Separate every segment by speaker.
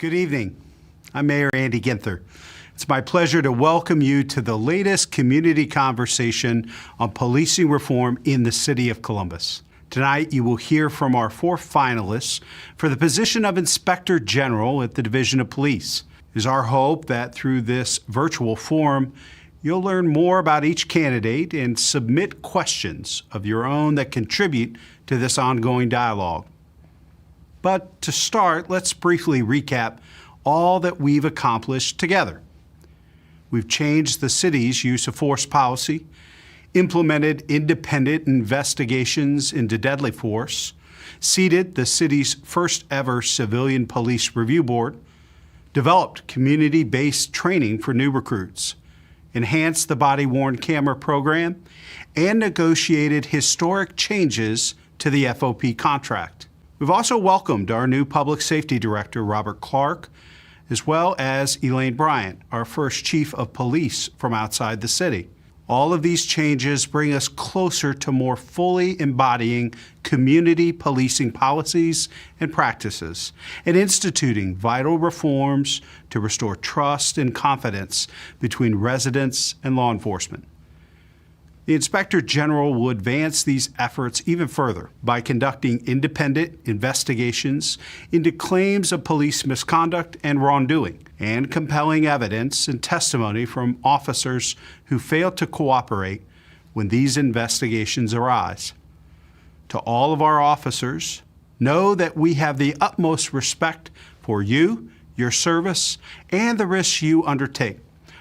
Speaker 1: Good evening. I'm Mayor Andy Ginther. It's my pleasure to welcome you to the latest community conversation on policing reform in the city of Columbus. Tonight, you will hear from our 4 finalists for the position of Inspector General at the Division of Police. It is our hope that through this virtual forum, you'll learn more about each candidate and submit questions of your own that contribute to this ongoing dialogue. But to start, let's briefly recap all that we've accomplished together. We've changed the city's use of force policy, implemented independent investigations into deadly force, seated the city's first ever civilian police review board, developed community-based training for new recruits, enhanced the body-worn camera program, and negotiated historic changes to the FOP contract. We've also welcomed our new Public Safety Director, Robert Clark, as well as Elaine Bryant, our first Chief of Police from outside the city. All of these changes bring us closer to more fully embodying community policing policies and practices and instituting vital reforms to restore trust and confidence between residents and law enforcement. The Inspector General will advance these efforts even further by conducting independent investigations into claims of police misconduct and wrongdoing, and compelling evidence and testimony from officers who fail to cooperate when these investigations arise. To all of our officers, know that we have the utmost respect for you, your service, and the risks you undertake,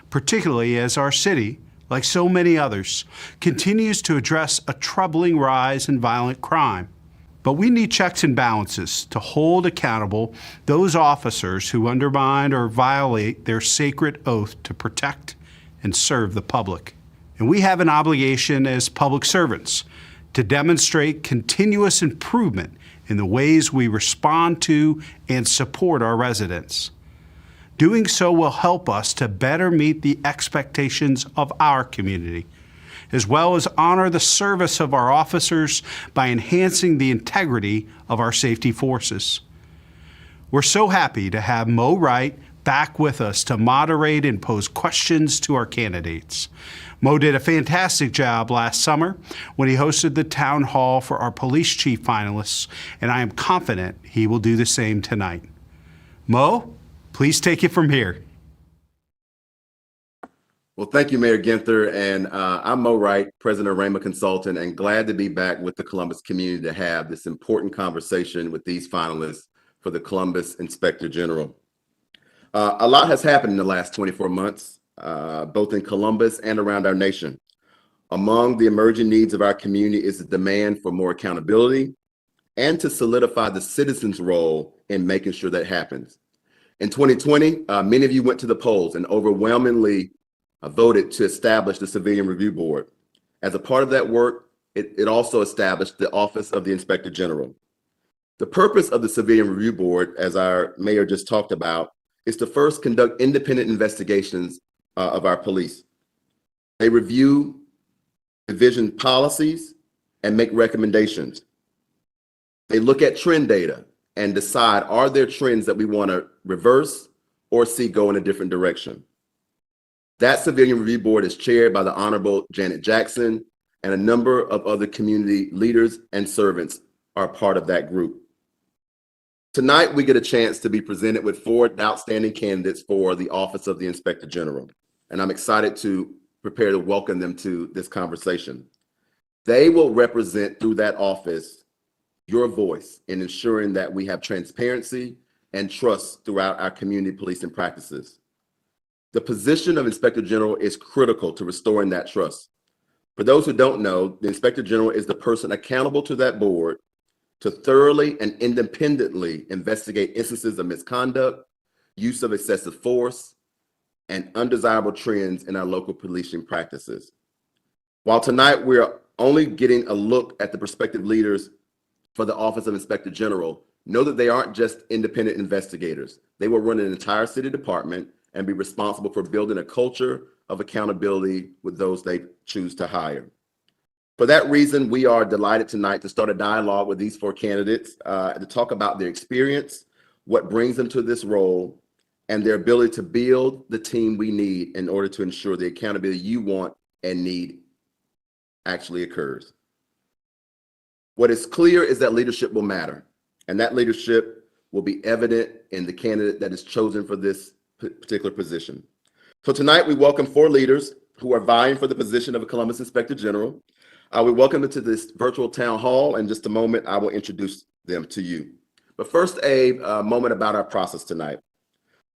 Speaker 1: particularly as our city, like so many others, continues to address a troubling rise in violent crime. But we need checks and balances to hold accountable those officers who undermine or violate their sacred oath to protect and serve the public. And we have an obligation as public servants to demonstrate continuous improvement in the ways we respond to and support our residents. Doing so will help us to better meet the expectations of our community, as well as honor the service of our officers by enhancing the integrity of our safety forces. We're so happy to have Mo Wright back with us to moderate and pose questions to our candidates. Mo did a fantastic job last summer when he hosted the town hall for our police chief finalists, and I am confident he will do the same tonight. Mo, please take it from here.
Speaker 2: Well, thank you, Mayor Ginther. And I'm Mo Wright, president of Rama Consultant, and glad to be back with the Columbus community to have this important conversation with these finalists for the Columbus Inspector General. A lot has happened in the last 24 months, both in Columbus and around our nation. Among the emerging needs of our community is the demand for more accountability and to solidify the citizens' role in making sure that happens. In 2020, many of you went to the polls and overwhelmingly voted to establish the Civilian Review Board. As a part of that work, it also established the Office of the Inspector General. The purpose of the Civilian Review Board, as our mayor just talked about, is to first conduct independent investigations of our police. They review division policies and make recommendations. They look at trend data and decide, are there trends that we want to reverse or see go in a different direction? That Civilian Review Board is chaired by the Honorable Janet Jackson, and a number of other community leaders and servants are part of that group. Tonight, we get a chance to be presented with 4 outstanding candidates for the Office of the Inspector General, and I'm excited to prepare to welcome them to this conversation. They will represent through that office your voice in ensuring that we have transparency and trust throughout our community policing practices. The position of Inspector General is critical to restoring that trust. For those who don't know, the Inspector General is the person accountable to that board to thoroughly and independently investigate instances of misconduct, use of excessive force, and undesirable trends in our local policing practices. While tonight we're only getting a look at the prospective leaders for the Office of Inspector General, know that they aren't just independent investigators. They will run an entire city department and be responsible for building a culture of accountability with those they choose to hire. For that reason, we are delighted tonight to start a dialogue with these 4 candidates to talk about their experience, what brings them to this role, and their ability to build the team we need in order to ensure the accountability you want and need actually occurs. What is clear is that leadership will matter, and that leadership will be evident in the candidate that is chosen for this particular position. So tonight we welcome 4 leaders who are vying for the position of a Columbus Inspector General. We welcome them to this virtual town hall. In just a moment, I will introduce them to you. But first, a moment about our process tonight.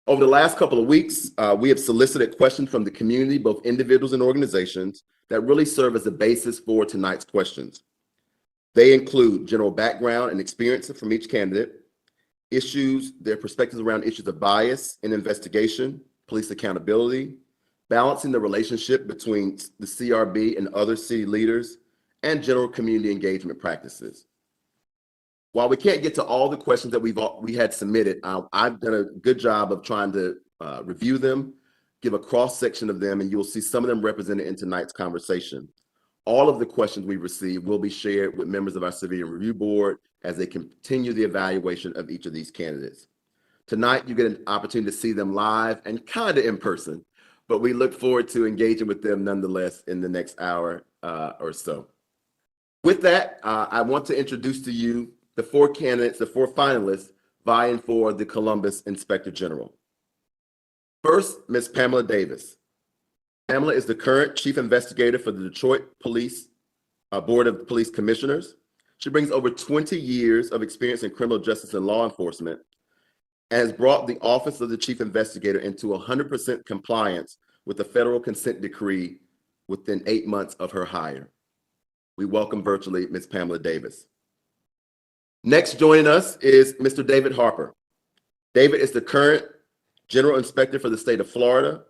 Speaker 2: Over the last couple of weeks, we have solicited questions from the community, both individuals and organizations, that really serve as the basis for tonight's questions. They include general background and experience from each candidate, issues, their perspectives around issues of bias in investigation, police accountability, balancing the relationship between the CRB and other city leaders, and general community engagement practices. While we can't get to all the questions that we had submitted, I've done a good job of trying to review them, give a cross-section of them, and you'll see some of them represented in tonight's conversation. All of the questions we received will be shared with members of our Civilian Review Board as they continue the evaluation of each of these candidates. Tonight, you get an opportunity to see them live and kind of in person, but we look forward to engaging with them nonetheless in the next hour or so. With that, I want to introduce to you the 4 candidates, the 4 finalists vying for the Columbus Inspector General. First, Ms. Pamela Davis. Pamela is the current Chief Investigator for the Detroit Police Board of Police Commissioners. She brings over 20 years of experience in criminal justice and law enforcement and has brought the Office of the Chief Investigator into 100% compliance with the federal consent decree within 8 months of her hire. We welcome virtually Ms. Pamela Davis. Next joining us is Mr. David Harper. David is the current General Inspector for the state of Florida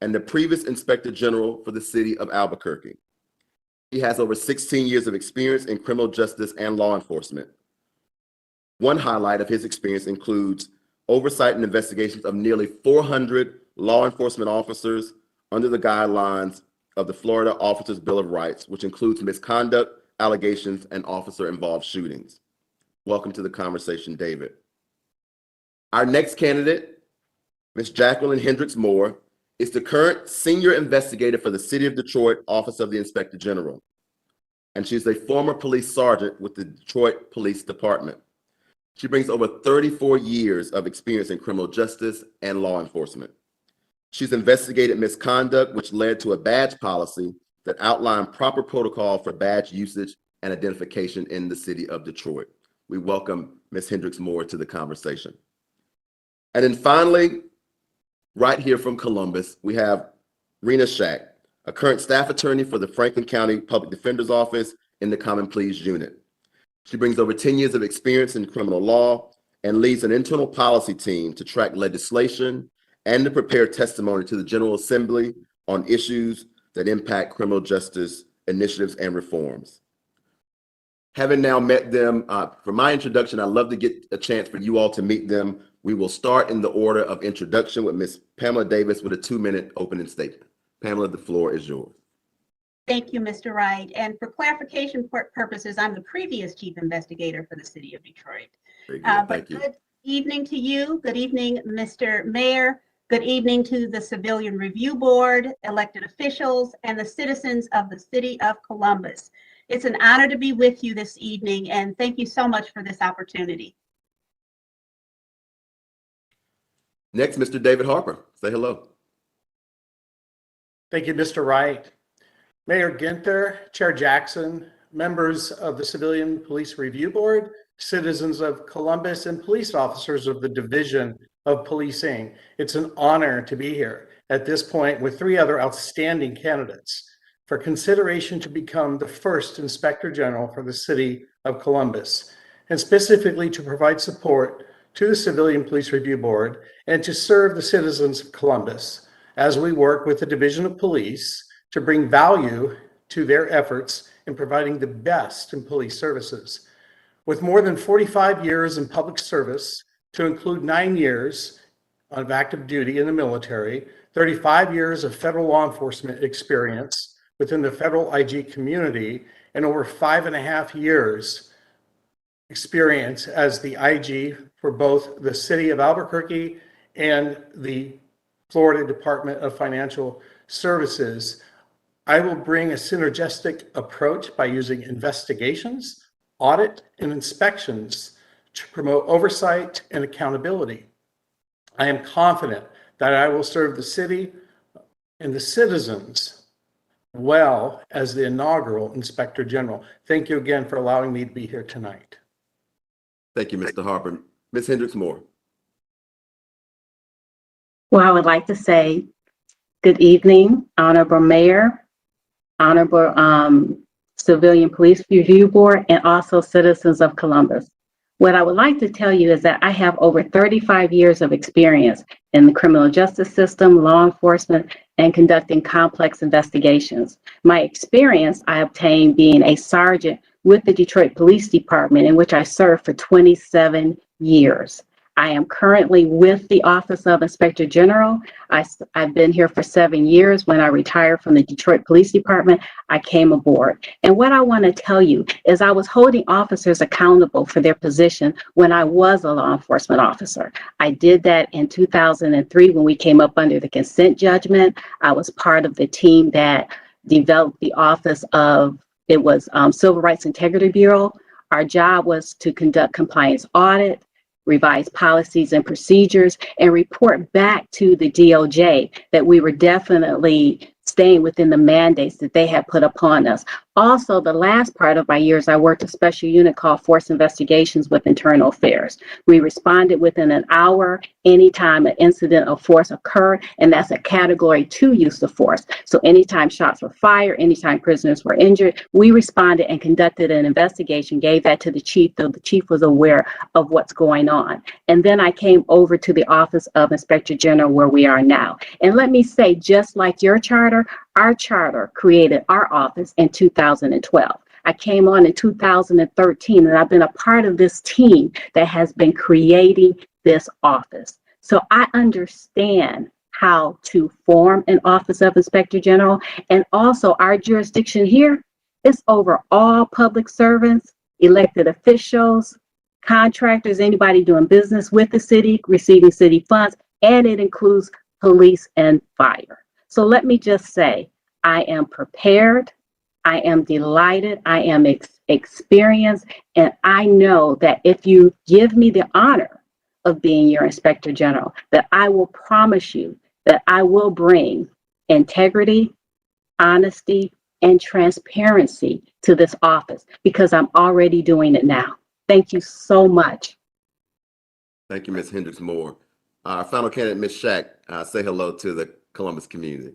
Speaker 2: and the previous Inspector General for the city of Albuquerque. He has over 16 years of experience in criminal justice and law enforcement. One highlight of his experience includes oversight and investigations of nearly 400 law enforcement officers under the guidelines of the Florida Officers' Bill of Rights, which includes misconduct, allegations, and officer-involved shootings. Welcome to the conversation, David. Our next candidate, Ms. Jacqueline Hendricks-Moore, is the current Senior Investigator for the City of Detroit Office of the Inspector General, and she's a former police sergeant with the Detroit Police Department. She brings over 34 years of experience in criminal justice and law enforcement. She's investigated misconduct, which led to a badge policy that outlined proper protocol for badge usage and identification in the city of Detroit. We welcome Ms. Hendricks-Moore to the conversation. And then finally, right here from Columbus, we have Rena Shak, a current staff attorney for the Franklin County Public Defender's Office in the Common Pleas Unit. She brings over 10 years of experience in criminal law and leads an internal policy team to track legislation and to prepare testimony to the General Assembly on issues that impact criminal justice initiatives and reforms. Having now met them, for my introduction, I'd love to get a chance for you all to meet them. We will start in the order of introduction with Ms. Pamela Davis with a 2-minute opening statement. Pamela, the floor is yours.
Speaker 3: Thank you, Mr. Wright. And for clarification purposes, I'm the previous Chief Investigator for the City of Detroit.
Speaker 2: Very good. Thank you.
Speaker 3: Good evening to you. Good evening, Mr. Mayor. Good evening to the Civilian Review Board, elected officials, and the citizens of the City of Columbus. It's an honor to be with you this evening, and thank you so much for this opportunity.
Speaker 2: Next, Mr. David Harper. Say hello.
Speaker 4: Thank you, Mr. Wright. Mayor Ginther, Chair Jackson, members of the Civilian Police Review Board, citizens of Columbus, and police officers of the Division of Policing. It's an honor to be here at this point with 3 other outstanding candidates for consideration to become the first Inspector General for the City of Columbus, and specifically to provide support to the Civilian Police Review Board and to serve the citizens of Columbus as we work with the Division of Police to bring value to their efforts in providing the best in police services. With more than 45 years in public service, to include 9 years of active duty in the military, 35 years of federal law enforcement experience within the federal IG community, and over 5.5 years experience as the IG for both the City of Albuquerque and the Florida Department of Financial Services, I will bring a synergistic approach by using investigations, audit, and inspections to promote oversight and accountability. I am confident that I will serve the city and the citizens well as the inaugural Inspector General. Thank you again for allowing me to be here tonight.
Speaker 2: Thank you, Mr. Harper. Ms. Hendricks-Moore.
Speaker 5: Well, I would like to say good evening, Honorable Mayor, Honorable Civilian Police Review Board, and also citizens of Columbus. What I would like to tell you is that I have over 35 years of experience in the criminal justice system, law enforcement, and conducting complex investigations. My experience I obtained being a sergeant with the Detroit Police Department, in which I served for 27 years. I am currently with the Office of Inspector General. I've been here for 7 years. When I retired from the Detroit Police Department, I came aboard. And what I want to tell you is I was holding officers accountable for their position when I was a law enforcement officer. I did that in 2003 when we came up under the consent judgment. I was part of the team that developed the office of, it was Civil Rights Integrity Bureau. Our job was to conduct compliance audit, revise policies and procedures, and report back to the DOJ that we were definitely staying within the mandates that they had put upon us. Also, the last part of my years, I worked a special unit called Force Investigations with Internal Affairs. We responded within an hour anytime an incident of force occurred, and that's a Category 2 use of force. So anytime shots were fired, anytime prisoners were injured, we responded and conducted an investigation, gave that to the chief, so the chief was aware of what's going on. And then I came over to the Office of Inspector General where we are now. And let me say, just like your charter, our charter created our office in 2012. I came on in 2013, and I've been a part of this team that has been creating this office. So I understand how to form an Office of Inspector General. And also our jurisdiction here is over all public servants, elected officials, contractors, anybody doing business with the city, receiving city funds, and it includes police and fire. So let me just say, I am prepared, I am delighted, I am experienced, and I know that if you give me the honor of being your Inspector General, that I will promise you that I will bring integrity, honesty, and transparency to this office, because I'm already doing it now. Thank you so much.
Speaker 2: Thank you, Ms. Hendricks-Moore. Our final candidate, Ms. Shak, say hello to the Columbus community.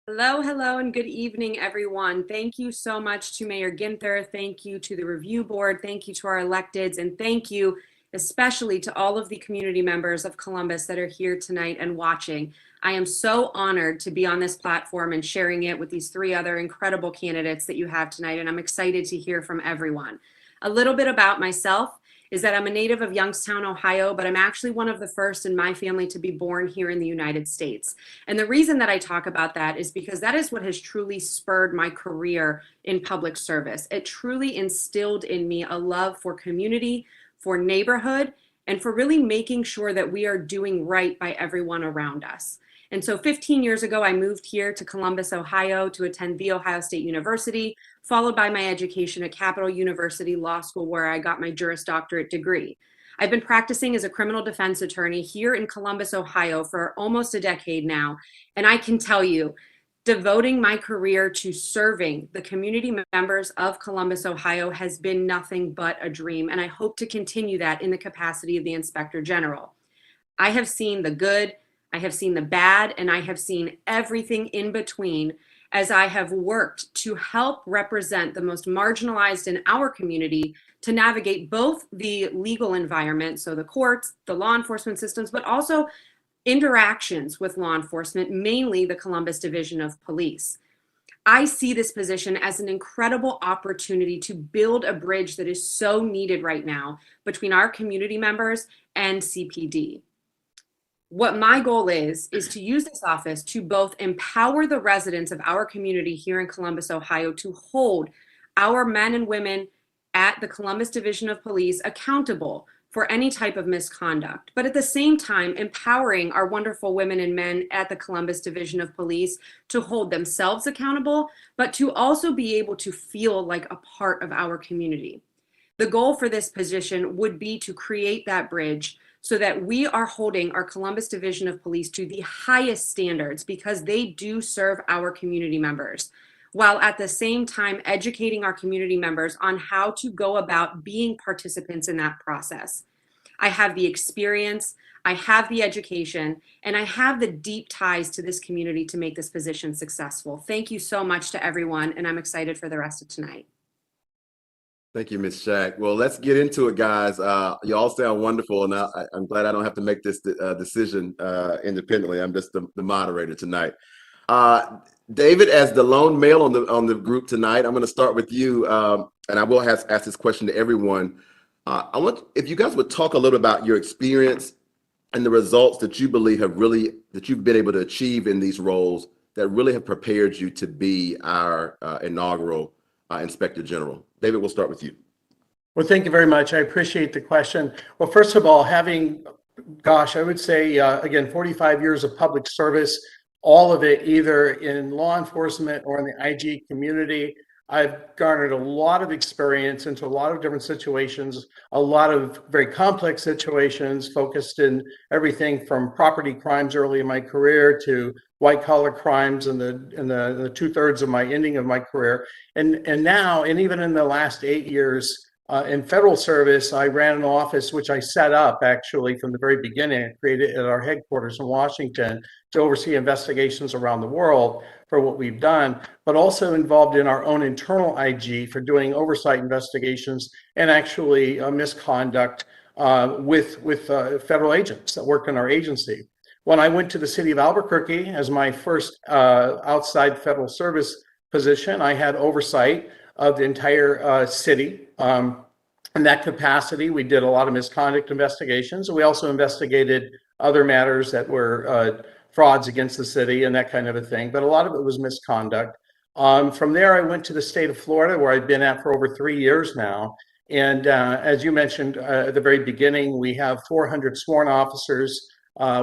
Speaker 6: Hello, hello, and good evening, everyone. Thank you so much to Mayor Ginther. Thank you to the review board. Thank you to our electeds, and thank you especially to all of the community members of Columbus that are here tonight and watching. I am so honored to be on this platform and sharing it with these three other incredible candidates that you have tonight, and I'm excited to hear from everyone. A little bit about myself is that I'm a native of Youngstown, Ohio, but I'm actually one of the first in my family to be born here in the United States. And the reason that I talk about that is because that is what has truly spurred my career in public service. It truly instilled in me a love for community, for neighborhood, and for really making sure that we are doing right by everyone around us. And so 15 years ago, I moved here to Columbus, Ohio to attend The Ohio State University, followed by my education at Capital University Law School, where I got my Juris Doctorate degree. I've been practicing as a criminal defense attorney here in Columbus, Ohio for almost a decade now. And I can tell you, devoting my career to serving the community members of Columbus, Ohio has been nothing but a dream. And I hope to continue that in the capacity of the Inspector General. I have seen the good, I have seen the bad, and I have seen everything in between as I have worked to help represent the most marginalized in our community to navigate both the legal environment, so the courts, the law enforcement systems, but also interactions with law enforcement, mainly the Columbus Division of Police. I see this position as an incredible opportunity to build a bridge that is so needed right now between our community members and CPD. What my goal is to use this office to both empower the residents of our community here in Columbus, Ohio, to hold our men and women at the Columbus Division of Police accountable for any type of misconduct, but at the same time, empowering our wonderful women and men at the Columbus Division of Police to hold themselves accountable, but to also be able to feel like a part of our community. The goal for this position would be to create that bridge so that we are holding our Columbus Division of Police to the highest standards because they do serve our community members, while at the same time educating our community members on how to go about being participants in that process. I have the experience, I have the education, and I have the deep ties to this community to make this position successful. Thank you so much to everyone, and I'm excited for the rest of tonight.
Speaker 2: Thank you, Ms. Shak. Well, let's get into it, guys. You all sound wonderful, and I'm glad I don't have to make this decision independently. I'm just the moderator tonight. David, as the lone male on the group tonight, I'm going to start with you, and I will ask this question to everyone. I want if you guys would talk a little about your experience and the results that you believe that you've been able to achieve in these roles that really have prepared you to be our inaugural Inspector General. David, we'll start with you.
Speaker 4: Well, thank you very much. I appreciate the question. Well, first of all, I would say, again, 45 years of public service, all of it either in law enforcement or in the IG community. I've garnered a lot of experience into a lot of different situations, a lot of very complex situations focused in everything from property crimes early in my career to white collar crimes in the 2/3 of my ending of my career. And now, and even in the last 8 years in federal service, I ran an office which I set up actually from the very beginning. I created at our headquarters in Washington to oversee investigations around the world for what we've done, but also involved in our own internal IG for doing oversight investigations and actually misconduct with federal agents that work in our agency. When I went to the city of Albuquerque as my first outside federal service position, I had oversight of the entire city. In that capacity, we did a lot of misconduct investigations. We also investigated other matters that were frauds against the city and that kind of a thing, but a lot of it was misconduct. From there, I went to the state of Florida, where I've been at for over 3 years now. And as you mentioned at the very beginning, we have 400 sworn officers.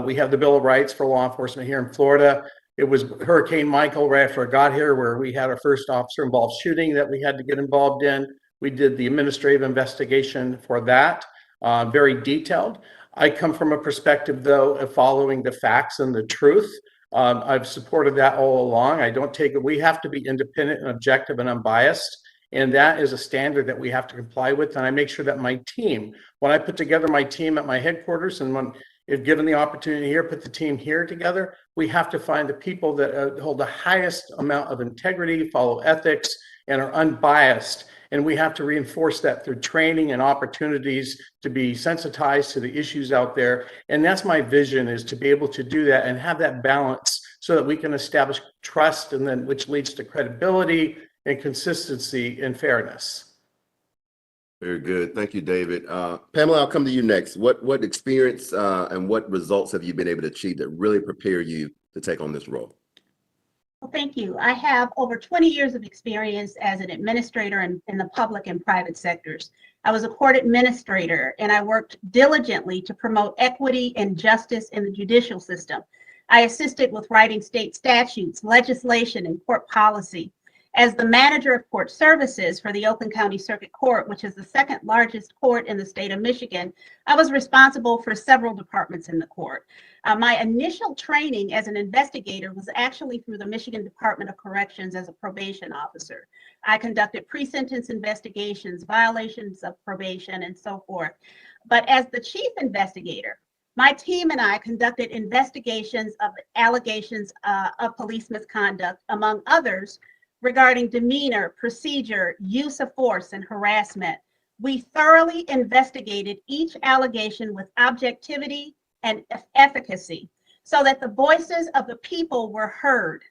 Speaker 4: We have the Bill of Rights for law enforcement here in Florida. It was Hurricane Michael right after I got here where we had our first officer involved shooting that we had to get involved in. We did the administrative investigation for that, very detailed. I come from a perspective, though, of following the facts and the truth. I've supported that all along. I don't take it. We have to be independent and objective and unbiased. And that is a standard that we have to comply with. And I make sure that my team, when I put together my team at my headquarters and when if given the opportunity here, put the team here together, we have to find the people that hold the highest amount of integrity, follow ethics, and are unbiased. And we have to reinforce that through training and opportunities to be sensitized to the issues out there. And that's my vision, is to be able to do that and have that balance so that we can establish trust, and then which leads to credibility and consistency and fairness.
Speaker 2: Very good. Thank you, David. Pamela, I'll come to you next. What experience and what results have you been able to achieve that really prepare you to take on this role?
Speaker 3: Well, thank you. I have over 20 years of experience as an administrator in the public and private sectors. I was a court administrator, and I worked diligently to promote equity and justice in the judicial system. I assisted with writing state statutes, legislation, and court policy. As the manager of court services for the Oakland County Circuit Court, which is the second largest court in the state of Michigan, I was responsible for several departments in the court. My initial training as an investigator was actually through the Michigan Department of Corrections as a probation officer. I conducted pre-sentence investigations, violations of probation, and so forth. But as the chief investigator, my team and I conducted investigations of allegations of police misconduct, among others, regarding demeanor, procedure, use of force, and harassment. We thoroughly investigated each allegation with objectivity and efficacy so that the voices of the people were heard.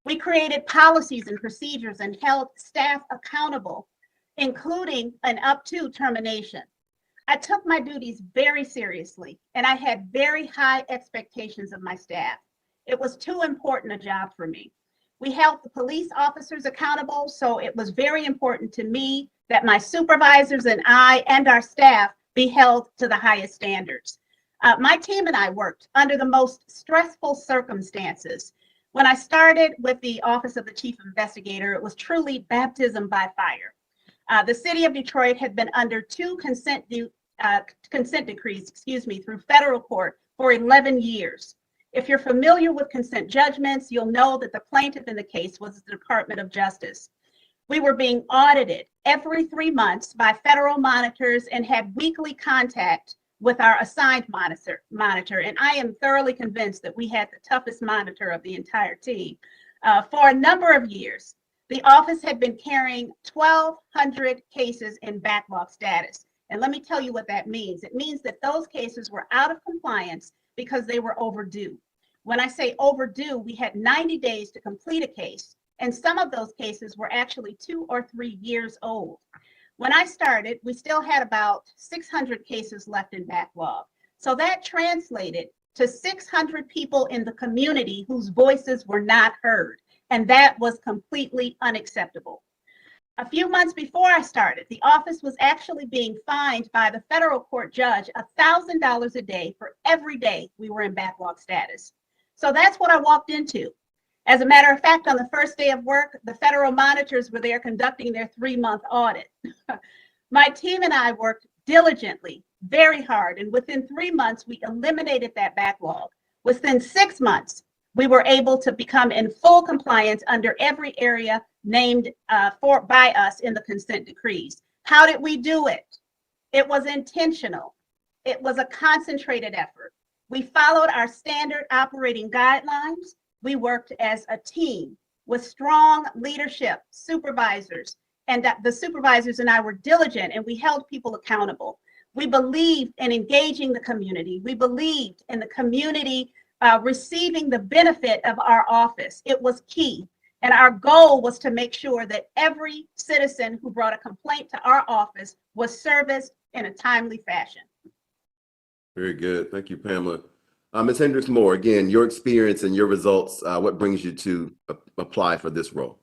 Speaker 3: We created policies and procedures and held staff accountable, including and up to termination. I took my duties very seriously, and I had very high expectations of my staff. It was too important a job for me. We held the police officers accountable, so it was very important to me that my supervisors and I and our staff be held to the highest standards. My team and I worked under the most stressful circumstances. When I started with the Office of the Chief Investigator, it was truly baptism by fire. The city of Detroit had been under two consent decrees, through federal court for 11 years. If you're familiar with consent judgments, you'll know that the plaintiff in the case was the Department of Justice. We were being audited every 3 months by federal monitors and had weekly contact with our assigned monitor. And I am thoroughly convinced that we had the toughest monitor of the entire team. For a number of years, the office had been carrying 1,200 cases in backlog status. And let me tell you what that means. It means that those cases were out of compliance because they were overdue. When I say overdue, we had 90 days to complete a case, and some of those cases were actually 2 or 3 years old. When I started, we still had about 600 cases left in backlog. So that translated to 600 people in the community whose voices were not heard, and that was completely unacceptable. A few months before I started, the office was actually being fined by the federal court judge $1,000 a day for every day we were in backlog status. So that's what I walked into. As a matter of fact, on the first day of work, the federal monitors were there conducting their 3-month audit. My team and I worked diligently, very hard, and within 3 months, we eliminated that backlog. Within 6 months, we were able to become in full compliance under every area named by us in the consent decrees. How did we do it? It was intentional. It was a concentrated effort. We followed our standard operating guidelines. We worked as a team with strong leadership, supervisors, and the supervisors and I were diligent, and we held people accountable. We believed in engaging the community. We believed in the community receiving the benefit of our office. It was key. And our goal was to make sure that every citizen who brought a complaint to our office was serviced in a timely fashion.
Speaker 2: Very good. Thank you, Pamela. Ms. Hendricks-Moore, again, your experience and your results, what brings you to apply for this role?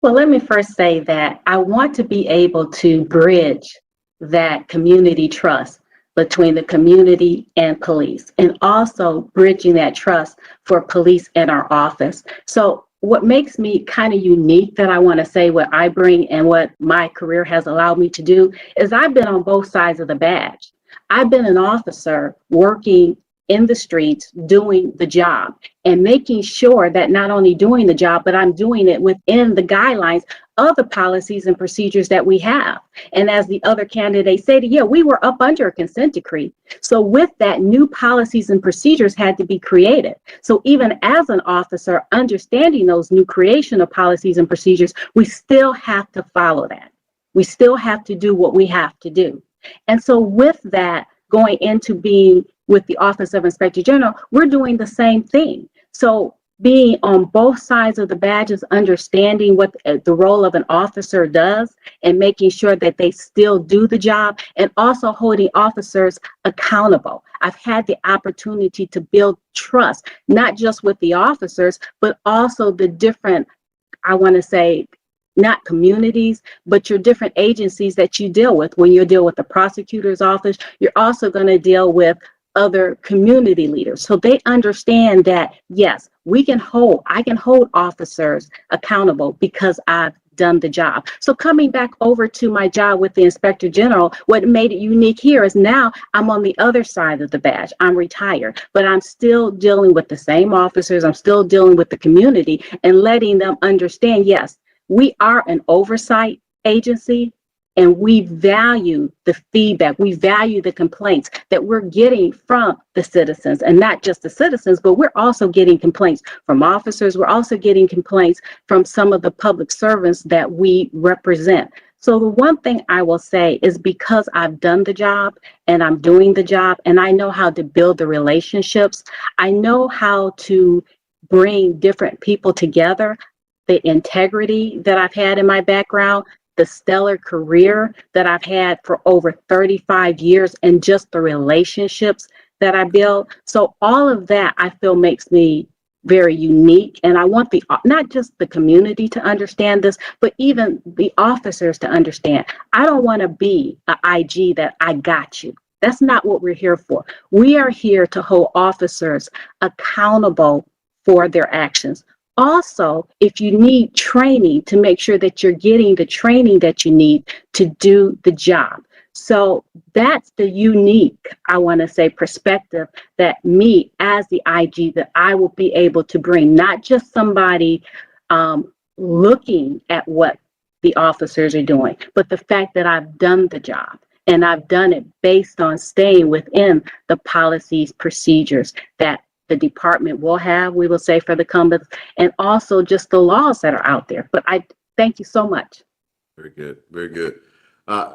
Speaker 5: Well, let me first say that I want to be able to bridge that community trust between the community and police, and also bridging that trust for police in our office. So what makes me kind of unique, that I want to say what I bring and what my career has allowed me to do, is I've been on both sides of the badge. I've been an officer working in the streets, doing the job and making sure that not only doing the job, but I'm doing it within the guidelines of the policies and procedures that we have. And as the other candidates said, yeah, we were up under a consent decree. So with that, new policies and procedures had to be created. So even as an officer, understanding those new creation of policies and procedures, we still have to follow that. We still have to do what we have to do. And so with that, going into being with the Office of Inspector General, we're doing the same thing. So being on both sides of the badges, understanding what the role of an officer does and making sure that they still do the job, and also holding officers accountable. I've had the opportunity to build trust, not just with the officers, but also the different, I want to say, not communities, but your different agencies that you deal with. When you deal with the prosecutor's office, you're also going to deal with other community leaders. So they understand that, yes, I can hold officers accountable because I've done the job. So coming back over to my job with the Inspector General, what made it unique here is now I'm on the other side of the badge. I'm retired, but I'm still dealing with the same officers. I'm still dealing with the community and letting them understand, yes, we are an oversight agency, and we value the feedback. We value the complaints that we're getting from the citizens, and not just the citizens, but we're also getting complaints from officers. We're also getting complaints from some of the public servants that we represent. So the one thing I will say is, because I've done the job and I'm doing the job, and I know how to build the relationships, I know how to bring different people together, the integrity that I've had in my background, the stellar career that I've had for over 35 years, and just the relationships that I built. So all of that, I feel, makes me very unique. And I want not just the community to understand this, but even the officers to understand. I don't want to be an IG that I got you. That's not what we're here for. We are here to hold officers accountable for their actions. Also, if you need training, to make sure that you're getting the training that you need to do the job. So that's the unique, I want to say, perspective that me as the IG, that I will be able to bring, not just somebody looking at what the officers are doing, but the fact that I've done the job. And I've done it based on staying within the policies, procedures that the department will have, we will say, for the Columbus, and also just the laws that are out there. But I thank you so much.
Speaker 2: Very good. Very good.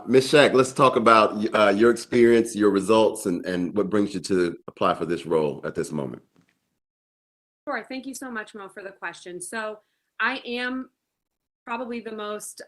Speaker 2: Ms. Shak, let's talk about your experience, your results, and what brings you to apply for this role at this moment.
Speaker 6: Sure. Thank you so much, Mo, for the question. So I am probably the most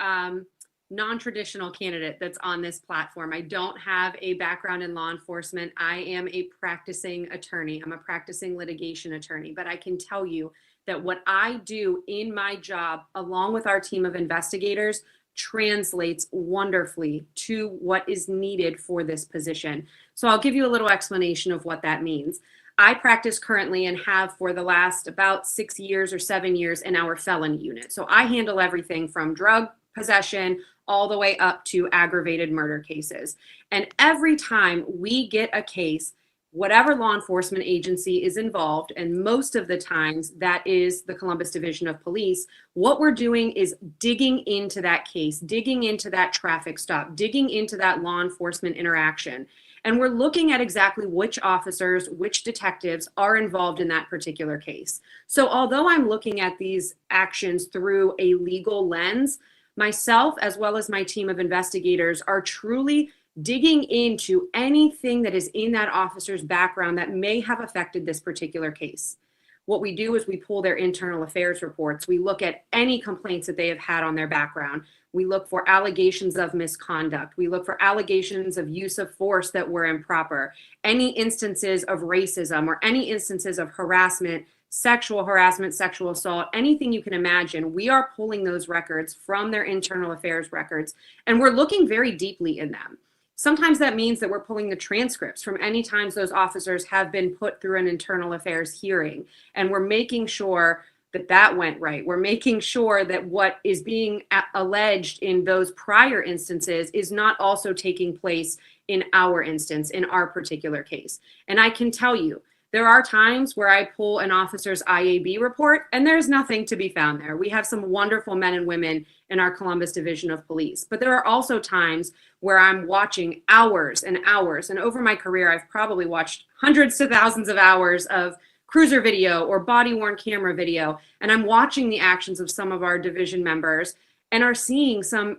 Speaker 6: non-traditional candidate that's on this platform. I don't have a background in law enforcement. I am a practicing attorney. I'm a practicing litigation attorney, but I can tell you that what I do in my job, along with our team of investigators, translates wonderfully to what is needed for this position. So I'll give you a little explanation of what that means. I practice currently and have for the last about 6 years or 7 years in our felony unit. So I handle everything from drug possession all the way up to aggravated murder cases. And every time we get a case, whatever law enforcement agency is involved, and most of the times that is the Columbus Division of Police, what we're doing is digging into that case, digging into that traffic stop, digging into that law enforcement interaction. And we're looking at exactly which officers, which detectives are involved in that particular case. So although I'm looking at these actions through a legal lens, myself, as well as my team of investigators, are truly digging into anything that is in that officer's background that may have affected this particular case. What we do is we pull their internal affairs reports. We look at any complaints that they have had on their background. We look for allegations of misconduct. We look for allegations of use of force that were improper, any instances of racism or any instances of harassment, sexual harassment, sexual assault, anything you can imagine. We are pulling those records from their internal affairs records, and we're looking very deeply in them. Sometimes that means that we're pulling the transcripts from any times those officers have been put through an internal affairs hearing, and we're making sure that that went right. We're making sure that what is being alleged in those prior instances is not also taking place in our instance, in our particular case. And I can tell you, there are times where I pull an officer's IAB report and there's nothing to be found there. We have some wonderful men and women in our Columbus Division of Police, but there are also times where I'm watching hours and hours. And over my career, I've probably watched hundreds to thousands of hours of cruiser video or body worn camera video. And I'm watching the actions of some of our division members and are seeing some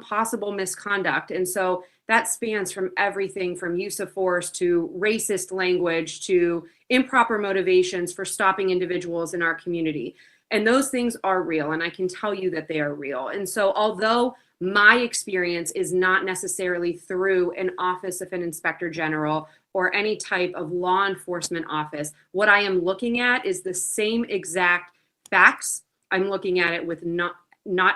Speaker 6: possible misconduct. And so that spans from everything from use of force to racist language to improper motivations for stopping individuals in our community. And those things are real, and I can tell you that they are real. And so although my experience is not necessarily through an office of an inspector general or any type of law enforcement office, what I am looking at is the same exact facts. I'm looking at it with not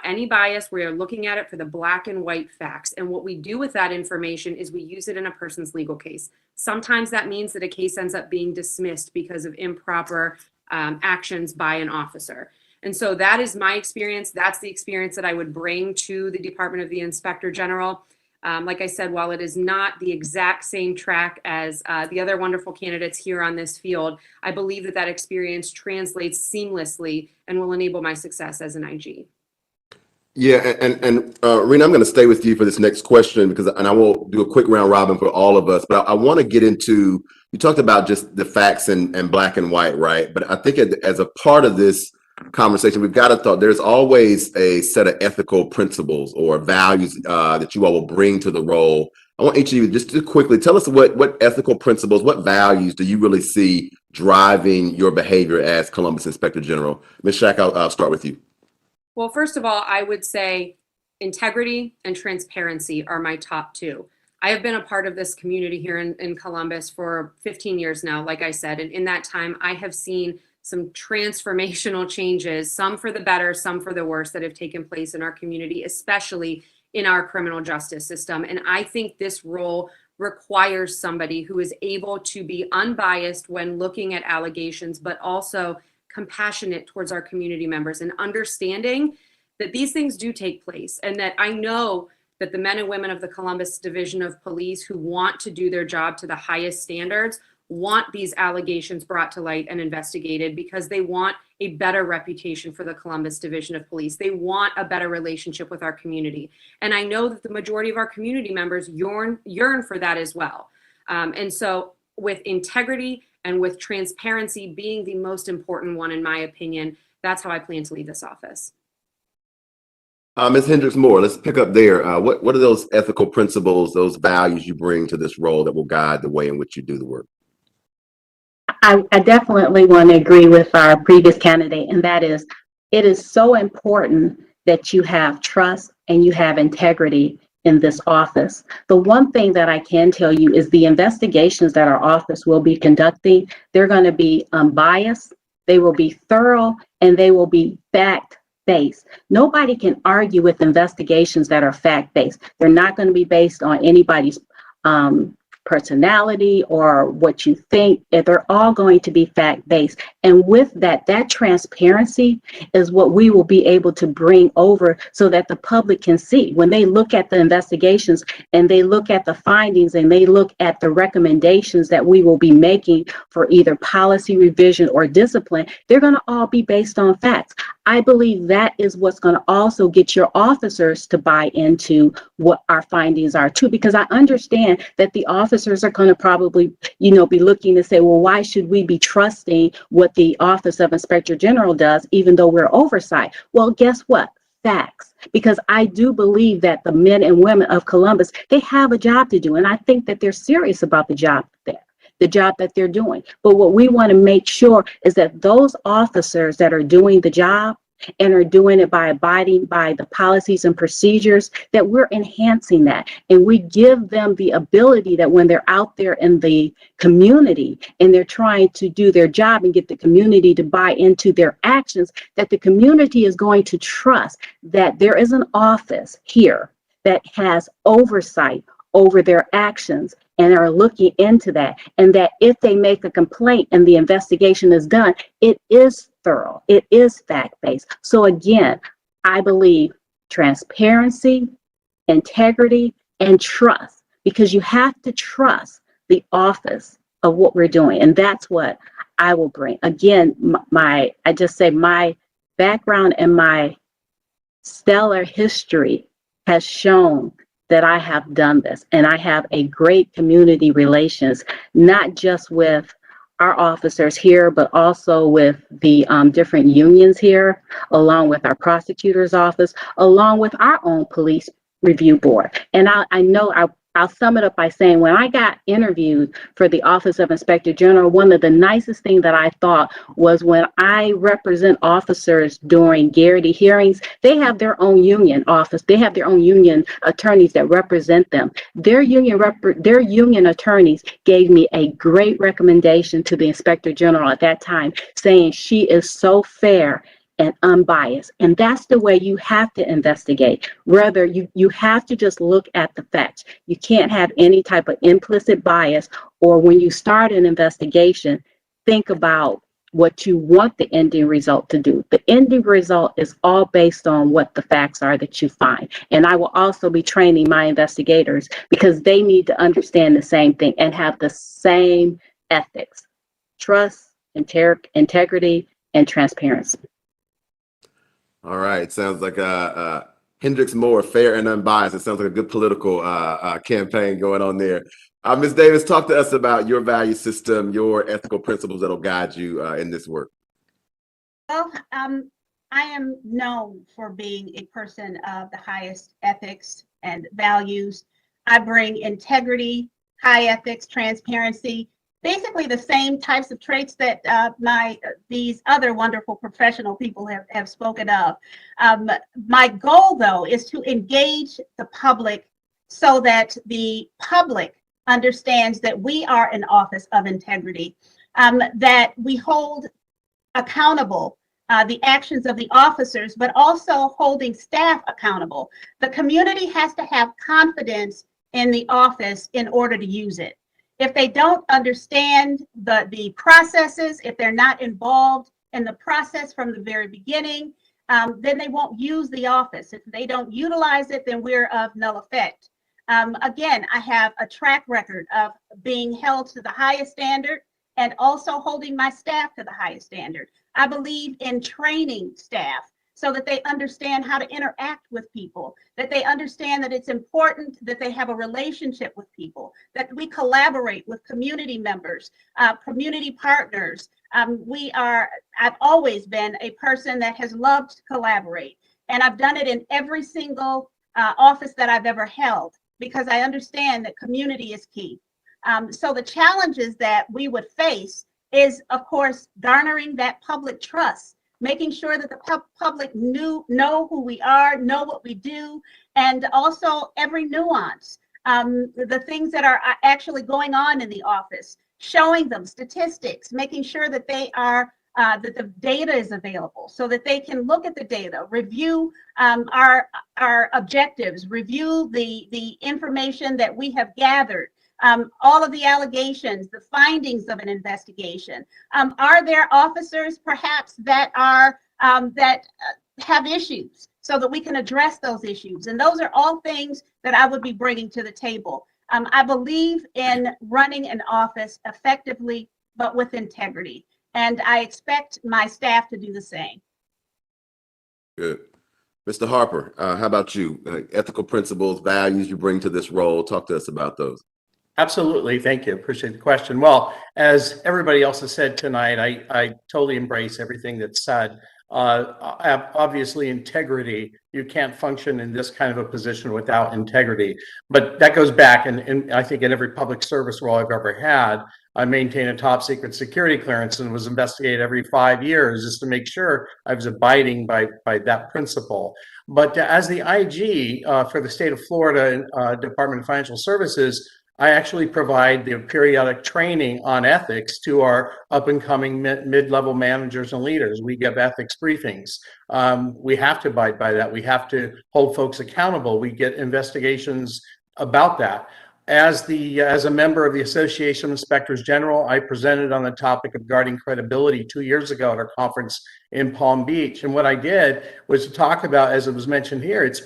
Speaker 6: any bias. We are looking at it for the black and white facts. And what we do with that information is we use it in a person's legal case. Sometimes that means that a case ends up being dismissed because of improper actions by an officer. And so that is my experience. That's the experience that I would bring to the Department of the Inspector General. Like I said, while it is not the exact same track as the other wonderful candidates here on this field, I believe that that experience translates seamlessly and will enable my success as an IG.
Speaker 2: Yeah, and Rena, I'm going to stay with you for this next question and I will do a quick round robin for all of us. But I want to get into, you talked about just the facts and black and white, right? But I think as a part of this conversation, we've got to thought there's always a set of ethical principles or values that you all will bring to the role. I want each of you just to quickly tell us what ethical principles, what values do you really see driving your behavior as Columbus Inspector General? Ms. Shak, I'll start with you.
Speaker 6: Well, first of all, I would say integrity and transparency are my top two. I have been a part of this community here in Columbus for 15 years now, like I said, and in that time, I have seen some transformational changes, some for the better, some for the worse, that have taken place in our community, especially in our criminal justice system. And I think this role requires somebody who is able to be unbiased when looking at allegations, but also compassionate towards our community members and understanding that these things do take place. And that I know that the men and women of the Columbus Division of Police who want to do their job to the highest standards want these allegations brought to light and investigated, because they want a better reputation for the Columbus Division of Police. They want a better relationship with our community. And I know that the majority of our community members yearn for that as well. And so with integrity and with transparency being the most important one, in my opinion, that's how I plan to lead this office.
Speaker 2: Ms. Hendricks-Moore, let's pick up there. What are those ethical principles, those values you bring to this role that will guide the way in which you do the work?
Speaker 5: I definitely want to agree with our previous candidate, and that is, it is so important that you have trust and you have integrity in this office. The one thing that I can tell you is the investigations that our office will be conducting, they're going to be unbiased, they will be thorough, and they will be fact-based. Nobody can argue with investigations that are fact-based. They're not going to be based on anybody's personality or what you think. They're all going to be fact-based. And with that transparency is what we will be able to bring over so that the public can see. When they look at the investigations and they look at the findings and they look at the recommendations that we will be making for either policy revision or discipline, they're going to all be based on facts. I believe that is what's going to also get your officers to buy into what our findings are too, because I understand that the officers are going to probably, be looking to say, well, why should we be trusting what the Office of Inspector General does, even though we're oversight? Well, guess what? Facts. Because I do believe that the men and women of Columbus, they have a job to do. And I think that they're serious about the job that they're doing. But what we want to make sure is that those officers that are doing the job and are doing it by abiding by the policies and procedures, that we're enhancing that. And we give them the ability that when they're out there in the community and they're trying to do their job and get the community to buy into their actions, that the community is going to trust that there is an office here that has oversight over their actions and are looking into that. And that if they make a complaint and the investigation is done, it is thorough, it is fact-based. So again, I believe transparency, integrity, and trust, because you have to trust the office of what we're doing. And that's what I will bring. Again, my background and my stellar history has shown that I have done this, and I have a great community relations, not just with our officers here, but also with the different unions here, along with our prosecutor's office, along with our own police review board. And I'll sum it up by saying, when I got interviewed for the Office of Inspector General, one of the nicest things that I thought was when I represent officers during Garrity hearings, they have their own union office. They have their own union attorneys that represent them. Their union attorneys gave me a great recommendation to the Inspector General at that time, saying she is so fair and unbiased. And that's the way you have to investigate. Rather, you have to just look at the facts. You can't have any type of implicit bias, or when you start an investigation, think about what you want the ending result to do. The ending result is all based on what the facts are that you find. And I will also be training my investigators, because they need to understand the same thing and have the same ethics: trust, integrity, and transparency.
Speaker 2: All right. Sounds like Hendricks-Moore, fair and unbiased. It sounds like a good political campaign going on there. Ms. Davis, talk to us about your value system, your ethical principles that'll guide you in this work.
Speaker 3: Well, I am known for being a person of the highest ethics and values. I bring integrity, high ethics, transparency, basically the same types of traits that these other wonderful professional people have spoken of. My goal, though, is to engage the public so that the public understands that we are an office of integrity, that we hold accountable, the actions of the officers, but also holding staff accountable. The community has to have confidence in the office in order to use it. If they don't understand the processes, if they're not involved in the process from the very beginning, then they won't use the office. If they don't utilize it, then we're of null effect. Again, I have a track record of being held to the highest standard and also holding my staff to the highest standard. I believe in training staff so that they understand how to interact with people, that they understand that it's important that they have a relationship with people, that we collaborate with community members, community partners. I've always been a person that has loved to collaborate, and I've done it in every single office that I've ever held, because I understand that community is key. So the challenges that we would face is, of course, garnering that public trust, making sure that the public know who we are, know what we do, and also every nuance, the things that are actually going on in the office, showing them statistics, making sure that they are that the data is available so that they can look at the data, review our objectives, review the information that we have gathered, all of the allegations, the findings of an investigation. Are there officers perhaps that are that have issues so that we can address those issues? And those are all things that I would be bringing to the table. I believe in running an office effectively, but with integrity. And I expect my staff to do the same.
Speaker 2: Good. Mr. Harper, how about you? Ethical principles, values you bring to this role. Talk to us about those.
Speaker 4: Absolutely. Thank you. Appreciate the question. Well, as everybody else has said tonight, I totally embrace everything that's said. Obviously, integrity, you can't function in this kind of a position without integrity. But that goes back, and I think in every public service role I've ever had, I maintain a top secret security clearance and was investigated every 5 years just to make sure I was abiding by that principle. But as the IG for the state of Florida Department of Financial Services, I actually provide the periodic training on ethics to our up-and-coming mid-level managers and leaders. We give ethics briefings. We have to abide by that. We have to hold folks accountable. We get investigations about that. As a member of the Association of Inspectors General, I presented on the topic of guarding credibility 2 years ago at our conference in Palm Beach. And what I did was to talk about, as it was mentioned here, it's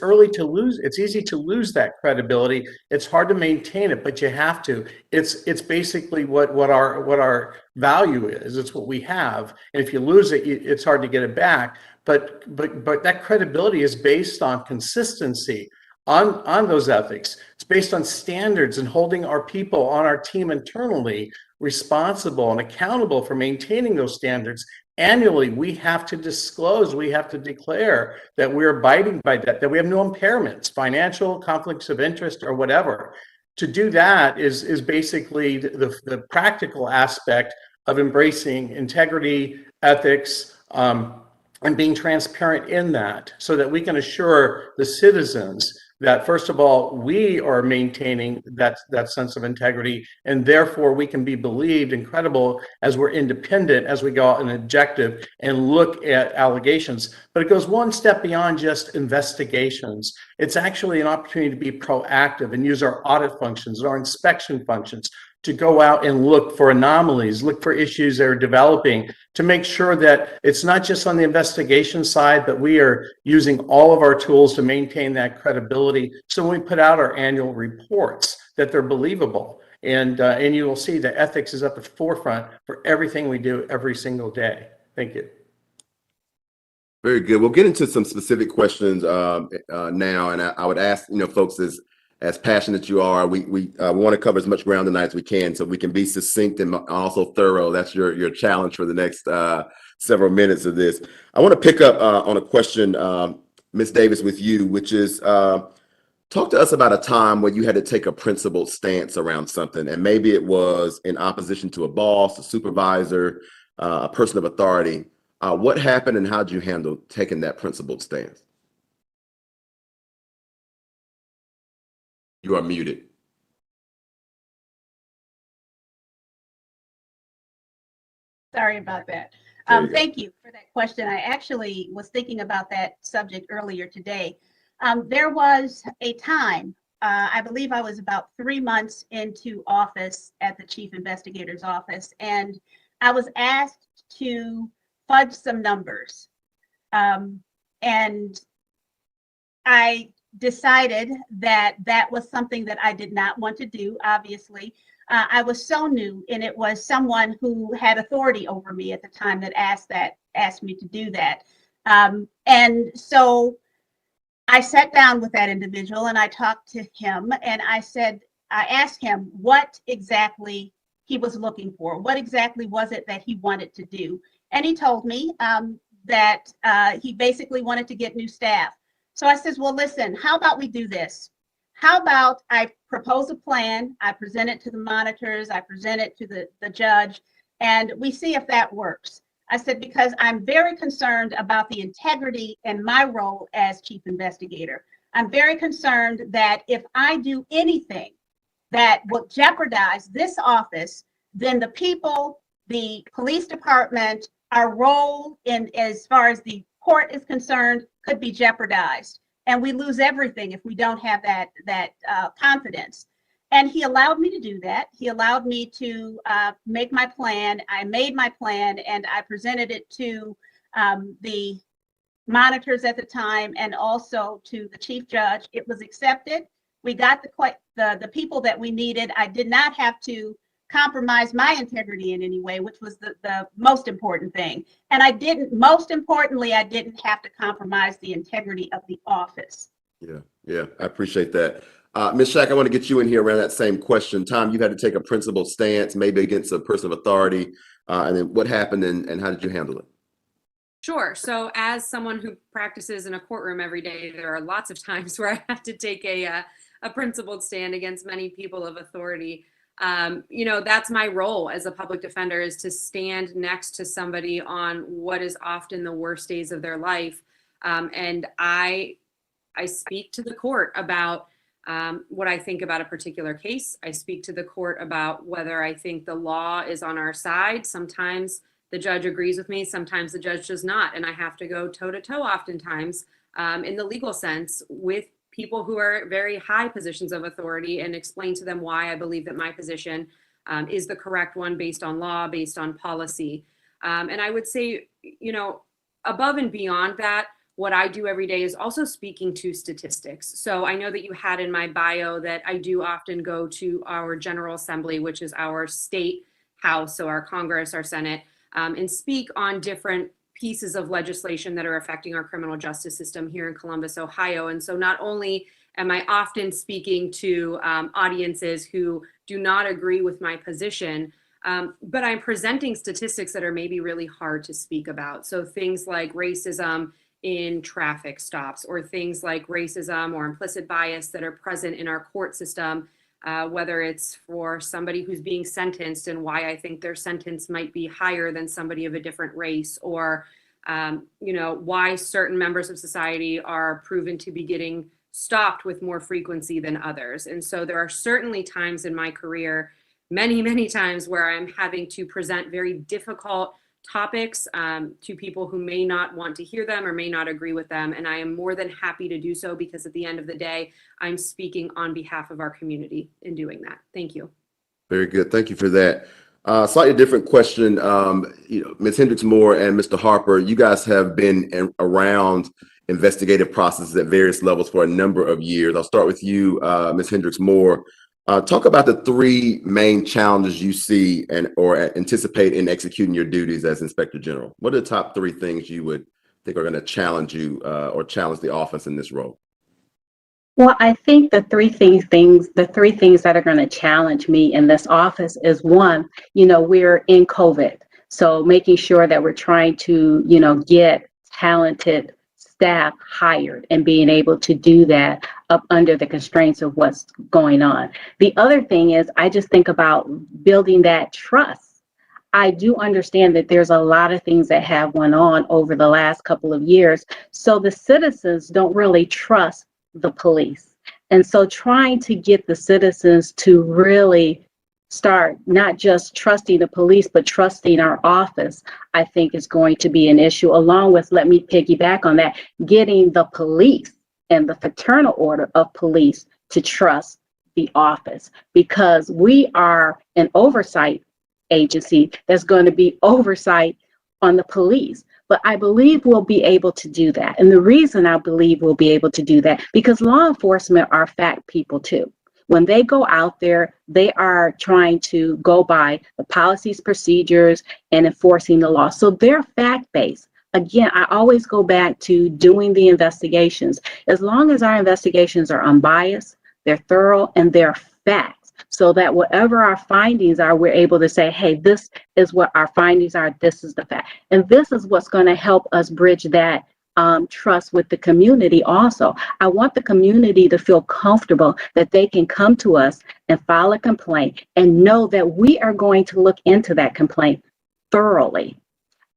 Speaker 4: easy to lose that credibility. It's hard to maintain it, but you have to. It's basically what our value is. It's what we have. And if you lose it, it's hard to get it back. But that credibility is based on consistency. On those ethics. It's based on standards and holding our people on our team internally responsible and accountable for maintaining those standards. Annually, we have to disclose, we have to declare that we're abiding by that we have no impairments, financial conflicts of interest or whatever. To do that is basically the practical aspect of embracing integrity, ethics, and being transparent in that so that we can assure the citizens that, first of all, we are maintaining that sense of integrity, and therefore we can be believed and credible as we're independent, as we go out and objective and look at allegations. But it goes one step beyond just investigations. It's actually an opportunity to be proactive and use our audit functions, our inspection functions, to go out and look for anomalies, look for issues that are developing, to make sure that it's not just on the investigation side, but we are using all of our tools to maintain that credibility. So when we put out our annual reports, that they're believable. And you will see that ethics is at the forefront for everything we do every single day. Thank you.
Speaker 2: Very good. We'll get into some specific questions now, and I would ask, folks, as passionate as you are, we want to cover as much ground tonight as we can, so we can be succinct and also thorough. That's your challenge for the next several minutes of this. I want to pick up on a question, Ms. Davis, with you, which is talk to us about a time where you had to take a principled stance around something, and maybe it was in opposition to a boss, a supervisor, a person of authority. What happened, and how did you handle taking that principled stance? You are muted.
Speaker 3: Sorry about that.
Speaker 2: There you go.
Speaker 3: Thank you for that question. I actually was thinking about that subject earlier today. There was a time, I believe I was about 3 months into office at the chief investigator's office, and I was asked to fudge some numbers. And I decided that that was something that I did not want to do, obviously. I was so new, and it was someone who had authority over me at the time that asked me to do that. And so I sat down with that individual and I talked to him, and I asked him what exactly he was looking for. What exactly was it that he wanted to do? And he told me that he basically wanted to get new staff. So I says, well, listen, how about we do this? How about I propose a plan, I present it to the monitors, I present it to the judge, and we see if that works. I said, because I'm very concerned about the integrity and my role as chief investigator. I'm very concerned that if I do anything that will jeopardize this office, then the people, the police department, our role in as far as the court is concerned could be jeopardized. And we lose everything if we don't have that confidence. And he allowed me to do that. He allowed me to make my plan. I made my plan and I presented it to the monitors at the time and also to the chief judge. It was accepted. We got the people that we needed. I did not have to compromise my integrity in any way, which was the most important thing. And most importantly, I didn't have to compromise the integrity of the office.
Speaker 2: Yeah, I appreciate that. Ms. Shak, I want to get you in here around that same question. Tom, you had to take a principled stance, maybe against a person of authority, and then what happened and how did you handle it?
Speaker 6: Sure. So as someone who practices in a courtroom every day, there are lots of times where I have to take a principled stand against many people of authority. That's my role as a public defender, is to stand next to somebody on what is often the worst days of their life. And I speak to the court about what I think about a particular case. I speak to the court about whether I think the law is on our side. Sometimes the judge agrees with me, sometimes the judge does not. And I have to go toe to toe oftentimes in the legal sense with people who are very high positions of authority and explain to them why I believe that my position is the correct one based on law, based on policy. And I would say, above and beyond that, what I do every day is also speaking to statistics. So I know that you had in my bio that I do often go to our General Assembly, which is our state house, so our Congress, our Senate, and speak on different pieces of legislation that are affecting our criminal justice system here in Columbus, Ohio. And so not only am I often speaking to audiences who do not agree with my position, but I'm presenting statistics that are maybe really hard to speak about. So things like racism in traffic stops, or things like racism or implicit bias that are present in our court system, whether it's for somebody who's being sentenced and why I think their sentence might be higher than somebody of a different race, or why certain members of society are proven to be getting stopped with more frequency than others. And so there are certainly times in my career, many, many times, where I'm having to present very difficult topics to people who may not want to hear them or may not agree with them. And I am more than happy to do so, because at the end of the day, I'm speaking on behalf of our community in doing that. Thank you.
Speaker 2: Very good. Thank you for that. Slightly different question. Ms. Hendricks-Moore and Mr. Harper, you guys have been around investigative processes at various levels for a number of years. I'll start with you, Ms. Hendricks-Moore. Talk about the three main challenges you see or anticipate in executing your duties as Inspector General. What are the top three things you would think are going to challenge you or challenge the office in this role?
Speaker 5: Well, I think the three things that are going to challenge me in this office is, one, we're in COVID. So making sure that we're trying to, get talented staff hired and being able to do that up under the constraints of what's going on. The other thing is, I just think about building that trust. I do understand that there's a lot of things that have went on over the last couple of years. So the citizens don't really trust the police. And so trying to get the citizens to really start not just trusting the police, but trusting our office, I think is going to be an issue, along with, let me piggyback on that, getting the police and the fraternal order of police to trust the office, because we are an oversight agency that's going to be oversight on the police. But I believe we'll be able to do that. And the reason I believe we'll be able to do that, because law enforcement are fact people too. When they go out there, they are trying to go by the policies, procedures, and enforcing the law. So they're fact-based. Again, I always go back to doing the investigations. As long as our investigations are unbiased, they're thorough, and they're facts, so that whatever our findings are, we're able to say, hey, this is what our findings are, this is the fact. And this is what's going to help us bridge that trust with the community also. I want the community to feel comfortable that they can come to us and file a complaint and know that we are going to look into that complaint thoroughly.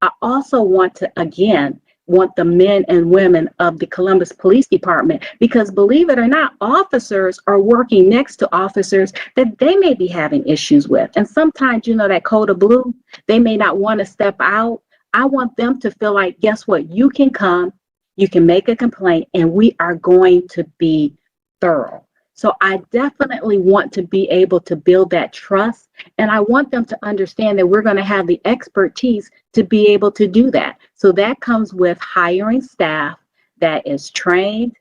Speaker 5: I also want to, again, want the men and women of the Columbus Police Department, because believe it or not, officers are working next to officers that they may be having issues with. And sometimes, you know, that code of blue, they may not want to step out. I want them to feel like, guess what? You can come, you can make a complaint, and we are going to be thorough. So I definitely want to be able to build that trust. And I want them to understand that we're going to have the expertise to be able to do that. So that comes with hiring staff that is trained,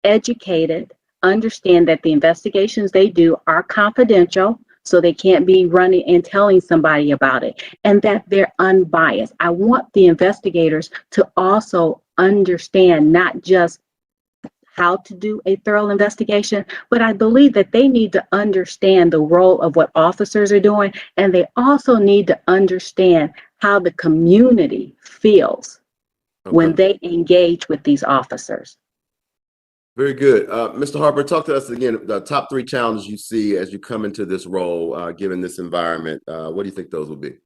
Speaker 5: educated, understand that the investigations they do are confidential, so they can't be running and telling somebody about it, and that they're unbiased. I want the investigators to also understand not just how to do a thorough investigation, but I believe that they need to understand the role of what officers are doing, and they also need to understand how the community feels when they engage with these officers.
Speaker 2: Very good. Mr. Harper, talk to us again, the top 3 challenges you see as you come into this role, given this environment. What do you think those will be?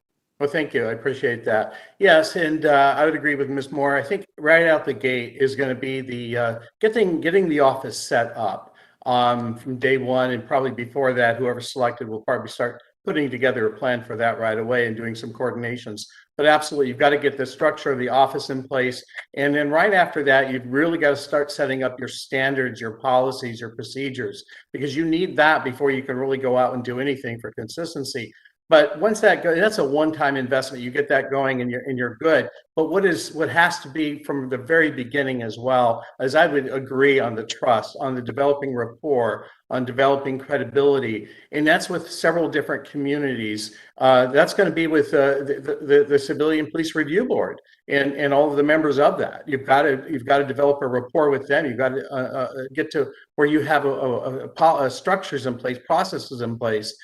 Speaker 4: Well, thank you. I appreciate that. Yes, and I would agree with Ms. Moore. I think right out the gate is going to be the getting the office set up from day one, and probably before that, whoever's selected will probably start putting together a plan for that right away and doing some coordinations. But absolutely, you've got to get the structure of the office in place. And then right after that, you've really got to start setting up your standards, your policies, your procedures, because you need that before you can really go out and do anything for consistency. But once that goes, that's a one-time investment. You get that going and you're good. But what has to be from the very beginning as well, as I would agree, on the trust, on the developing rapport, on developing credibility, and that's with several different communities. That's going to be with the Civilian Police Review Board and all of the members of that. You've got to develop a rapport with them. You've got to get to where you have a structures in place, processes in place.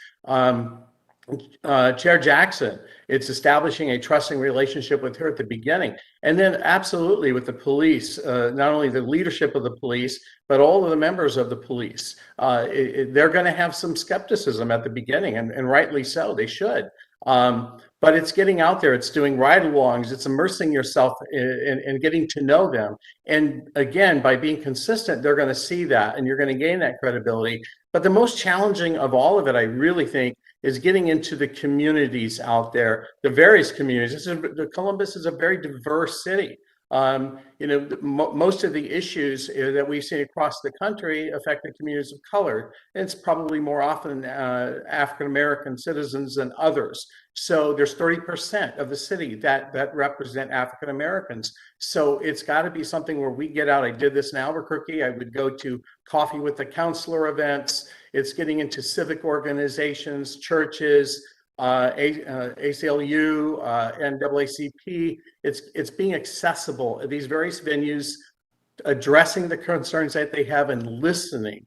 Speaker 4: Chair Jackson, it's establishing a trusting relationship with her at the beginning. And then absolutely with the police, not only the leadership of the police, but all of the members of the police. They're going to have some skepticism at the beginning, and rightly so, they should. But it's getting out there, it's doing ride-alongs, it's immersing yourself in getting to know them. And again, by being consistent, they're going to see that, and you're going to gain that credibility. But the most challenging of all of it, I really think, is getting into the communities out there, the various communities. Columbus is a very diverse city. Most of the issues that we've seen across the country affect the communities of color. And it's probably more often African-American citizens than others. So there's 30% of the city that represent African-Americans. So it's got to be something where we get out. I did this in Albuquerque. I would go to coffee with the counselor events. It's getting into civic organizations, churches, ACLU, NAACP. It's being accessible at these various venues, addressing the concerns that they have, and listening.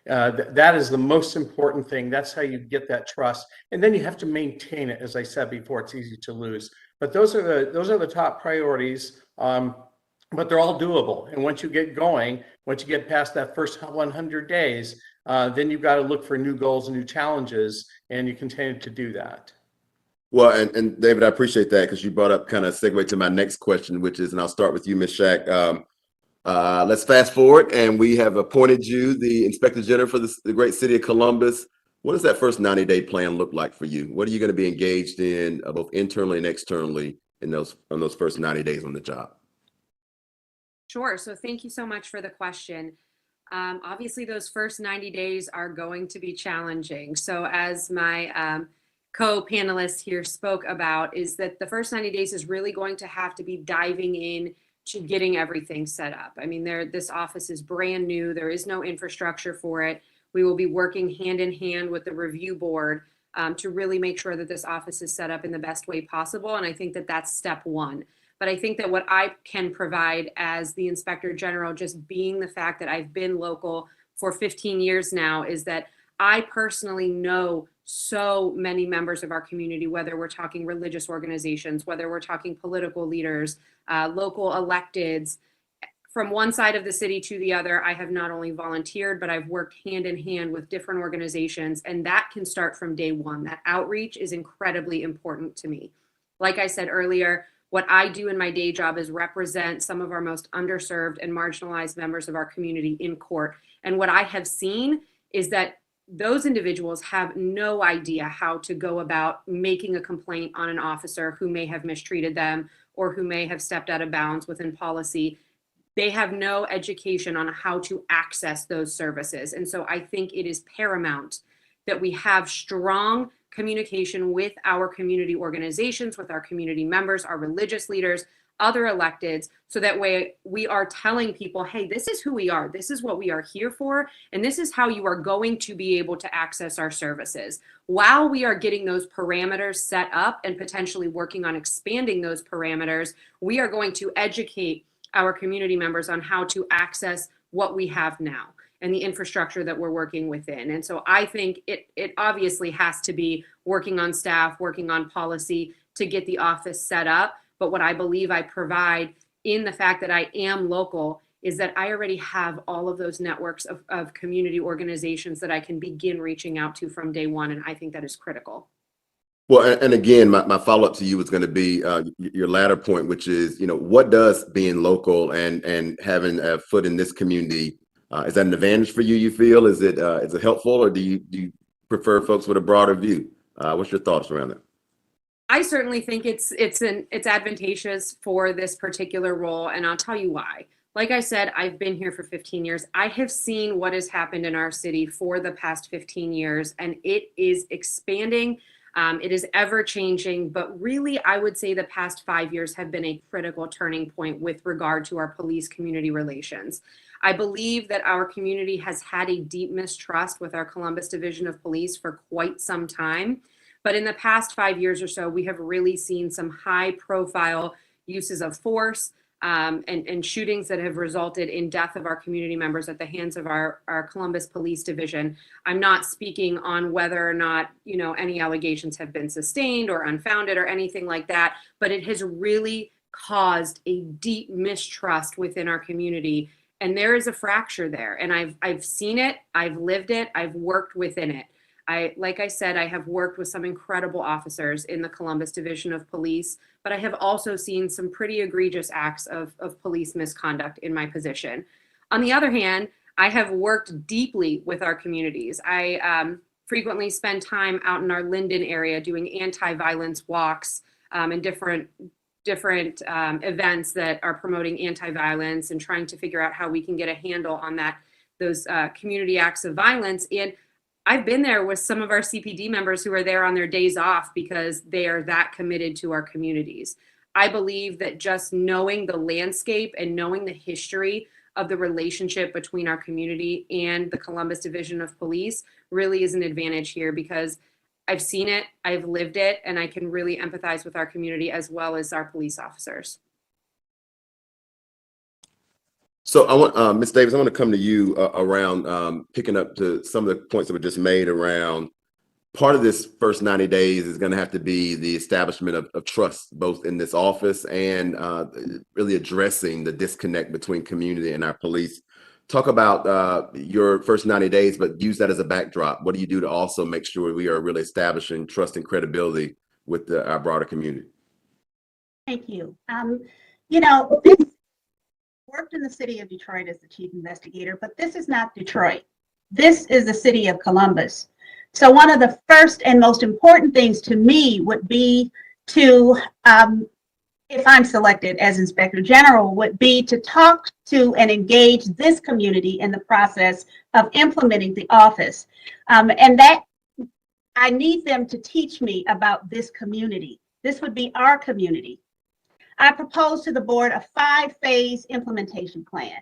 Speaker 4: That is the most important thing. That's how you get that trust, and then you have to maintain it. As I said before, it's easy to lose. But those are the top priorities. But they're all doable. And once you get going, once you get past that first 100 days, then you've got to look for new goals and new challenges, and you continue to do that.
Speaker 2: Well, and David, I appreciate that, because you brought up, kind of segue to my next question, which is, and I'll start with you, Ms. Shak. Let's fast forward, and we have appointed you the Inspector General for the great city of Columbus. What does that first 90-day plan look like for you? What are you going to be engaged in both internally and externally in those first 90 days on the job?
Speaker 6: Sure. So thank you so much for the question. Obviously, those first 90 days are going to be challenging. So as my co-panelists here spoke about, is that the first 90 days is really going to have to be diving in to getting everything set up. I mean, this office is brand new. There is no infrastructure for it. We will be working hand in hand with the review board to really make sure that this office is set up in the best way possible. And I think that that's step one. But I think that what I can provide as the Inspector General, just being the fact that I've been local for 15 years now, is that I personally know so many members of our community, whether we're talking religious organizations, whether we're talking political leaders, local electeds. From one side of the city to the other, I have not only volunteered, but I've worked hand in hand with different organizations, and that can start from day one. That outreach is incredibly important to me. Like I said earlier, what I do in my day job is represent some of our most underserved and marginalized members of our community in court. And what I have seen is that those individuals have no idea how to go about making a complaint on an officer who may have mistreated them or who may have stepped out of bounds within policy. They have no education on how to access those services. And so I think it is paramount that we have strong communication with our community organizations, with our community members, our religious leaders, other electeds, so that way we are telling people, hey, this is who we are, this is what we are here for, and this is how you are going to be able to access our services. While we are getting those parameters set up and potentially working on expanding those parameters, we are going to educate our community members on how to access what we have now and the infrastructure that we're working within. And so I think it obviously has to be working on staff, working on policy to get the office set up. But what I believe I provide in the fact that I am local is that I already have all of those networks of community organizations that I can begin reaching out to from day one. And I think that is critical.
Speaker 2: Well, and again, my follow-up to you is going to be your latter point, which is, what does being local and having a foot in this community, is that an advantage for you, you feel? Is it helpful, or do you prefer folks with a broader view? What's your thoughts around that?
Speaker 6: I certainly think it's advantageous for this particular role, and I'll tell you why. Like I said, I've been here for 15 years. I have seen what has happened in our city for the past 15 years, and it is expanding. It is ever changing, but really, I would say the past 5 years have been a critical turning point with regard to our police community relations. I believe that our community has had a deep mistrust with our Columbus Division of Police for quite some time. But in the past 5 years or so, we have really seen some high profile uses of force and shootings that have resulted in death of our community members at the hands of our Columbus Police Division. I'm not speaking on whether or not, any allegations have been sustained or unfounded or anything like that, but it has really caused a deep mistrust within our community. And there is a fracture there. And I've seen it, I've lived it, I've worked within it. Like I said, I have worked with some incredible officers in the Columbus Division of Police, but I have also seen some pretty egregious acts of police misconduct in my position. On the other hand, I have worked deeply with our communities. I frequently spend time out in our Linden area doing anti-violence walks and different events that are promoting anti-violence and trying to figure out how we can get a handle on those community acts of violence. And I've been there with some of our CPD members who are there on their days off because they are that committed to our communities. I believe that just knowing the landscape and knowing the history of the relationship between our community and the Columbus Division of Police really is an advantage here, because I've seen it, I've lived it, and I can really empathize with our community as well as our police officers.
Speaker 2: So I want, Ms. Davis, I want to come to you around picking up to some of the points that were just made around part of this first 90 days is going to have to be the establishment of trust, both in this office and really addressing the disconnect between community and our police. Talk about your first 90 days, but use that as a backdrop. What do you do to also make sure we are really establishing trust and credibility with our broader community?
Speaker 3: Thank you. This worked in the city of Detroit as the chief investigator, but this is not Detroit. This is the city of Columbus. So one of the first and most important things to me would be to, if I'm selected as Inspector General, would be to talk to and engage this community in the process of implementing the office. And that I need them to teach me about this community. This would be our community. I propose to the board a 5-phase implementation plan.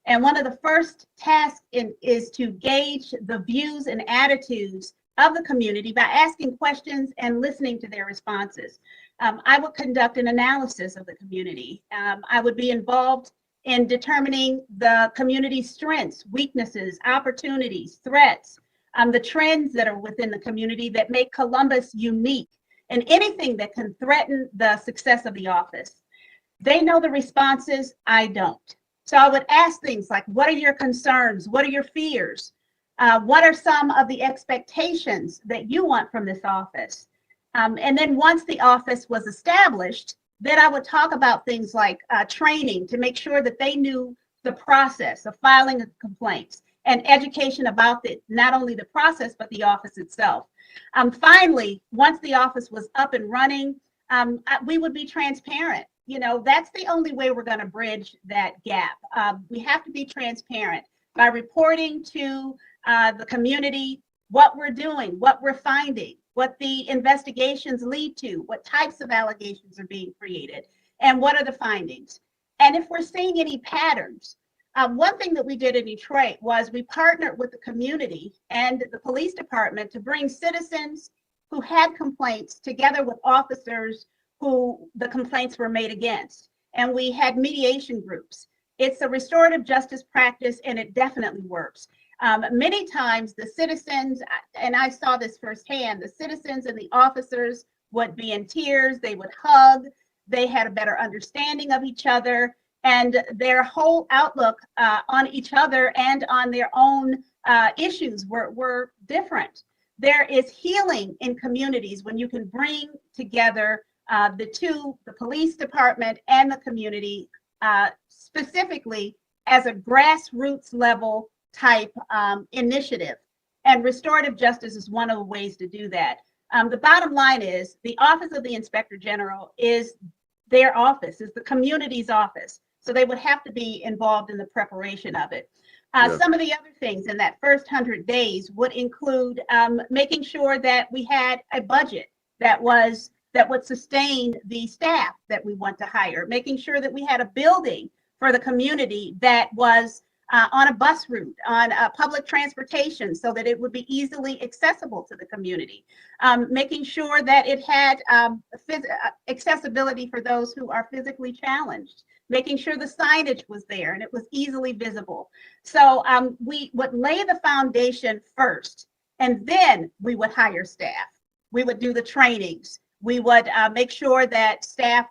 Speaker 3: And one of the first tasks is to gauge the views and attitudes of the community by asking questions and listening to their responses. I would conduct an analysis of the community. I would be involved in determining the community's strengths, weaknesses, opportunities, threats, the trends that are within the community that make Columbus unique, and anything that can threaten the success of the office. They know the responses, I don't. So I would ask things like, what are your concerns? What are your fears? What are some of the expectations that you want from this office? And then once the office was established, then I would talk about things like training to make sure that they knew the process of filing of complaints and education about not only the process, but the office itself. Finally, once the office was up and running, we would be transparent. You know, that's the only way we're going to bridge that gap. We have to be transparent by reporting to the community what we're doing, what we're finding, what the investigations lead to, what types of allegations are being created, and what are the findings. And if we're seeing any patterns, one thing that we did in Detroit was we partnered with the community and the police department to bring citizens who had complaints together with officers who the complaints were made against. And we had mediation groups. It's a restorative justice practice, and it definitely works. Many times the citizens, and I saw this firsthand, the citizens and the officers would be in tears, they would hug, they had a better understanding of each other, and their whole outlook on each other and on their own issues were different. There is healing in communities when you can bring together the police department and the community, specifically as a grassroots level type initiative. And restorative justice is one of the ways to do that. The bottom line is the Office of the Inspector General is their office, is the community's office. So they would have to be involved in the preparation of it. Some of the other things in that first 100 days would include making sure that we had a budget that would sustain the staff that we want to hire, making sure that we had a building for the community that was on a bus route, on public transportation, so that it would be easily accessible to the community, making sure that it had accessibility for those who are physically challenged, making sure the signage was there and it was easily visible. So we would lay the foundation first, and then we would hire staff. We would do the trainings. We would make sure that staff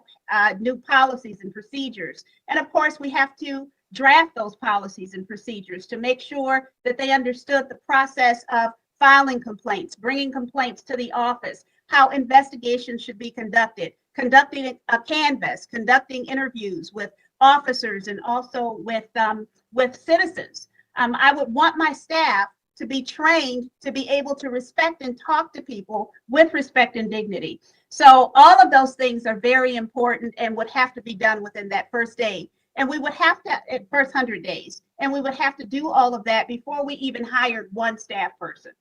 Speaker 3: knew policies and procedures. And of course, we have to draft those policies and procedures to make sure that they understood the process of filing complaints, bringing complaints to the office, how investigations should be conducted, conducting a canvass, conducting interviews with officers and also with citizens. I would want my staff to be trained to be able to respect and talk to people with respect and dignity. So all of those things are very important and would have to be done within that first day. And we would have to, at first 100 days, and we would have to do all of that before we even hired one staff person.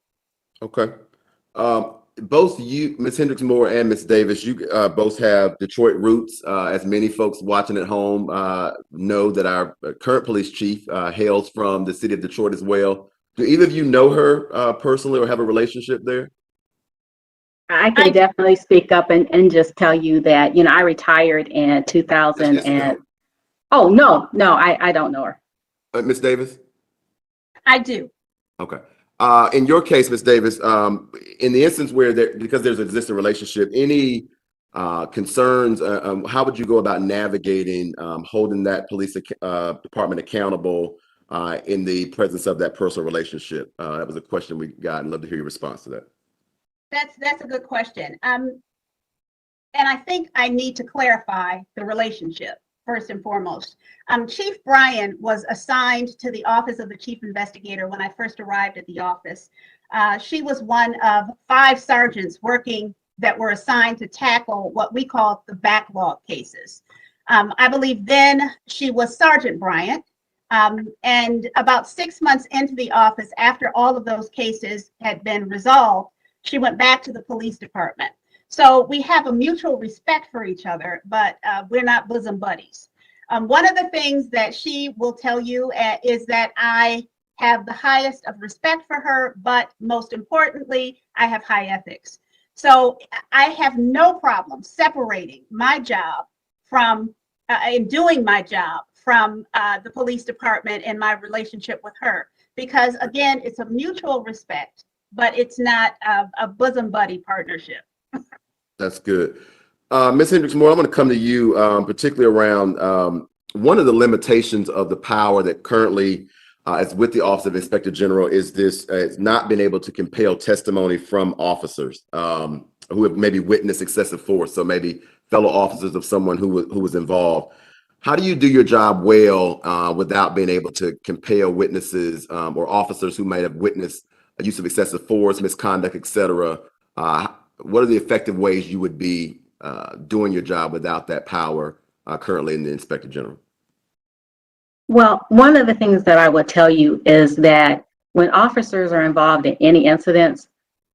Speaker 2: Okay. Both you, Ms. Hendricks-Moore and Ms. Davis, you both have Detroit roots. As many folks watching at home know that our current police chief hails from the city of Detroit as well. Do either of you know her personally or have a relationship there?
Speaker 5: I can definitely speak up and just tell you that, you know, I retired in 2000 and, oh, no, I don't know her.
Speaker 2: Ms. Davis?
Speaker 3: I do.
Speaker 2: Okay. In your case, Ms. Davis, in the instance where because there's an existing relationship, any concerns, how would you go about navigating holding that police department accountable in the presence of that personal relationship? That was a question we got. I'd love to hear your response to that.
Speaker 3: That's a good question. And I think I need to clarify the relationship first and foremost. Chief Bryan was assigned to the office of the chief investigator when I first arrived at the office. She was one of 5 sergeants working that were assigned to tackle what we call the backlog cases. I believe then she was Sergeant Bryant. And about 6 months into the office, after all of those cases had been resolved, she went back to the police department. So we have a mutual respect for each other, but we're not bosom buddies. One of the things that she will tell you is that I have the highest of respect for her, but most importantly, I have high ethics. So I have no problem separating my job from and doing my job from the police department and my relationship with her, because again, it's a mutual respect, but it's not a bosom buddy partnership.
Speaker 2: That's good. Ms. Hendricks-Moore, I'm going to come to you, particularly around one of the limitations of the power that currently is with the Office of Inspector General is this, it's not been able to compel testimony from officers who have maybe witnessed excessive force. So maybe fellow officers of someone who was involved. How do you do your job well without being able to compel witnesses or officers who might have witnessed a use of excessive force, misconduct, et cetera? What are the effective ways you would be doing your job without that power currently in the Inspector General?
Speaker 5: Well, one of the things that I would tell you is that when officers are involved in any incidents,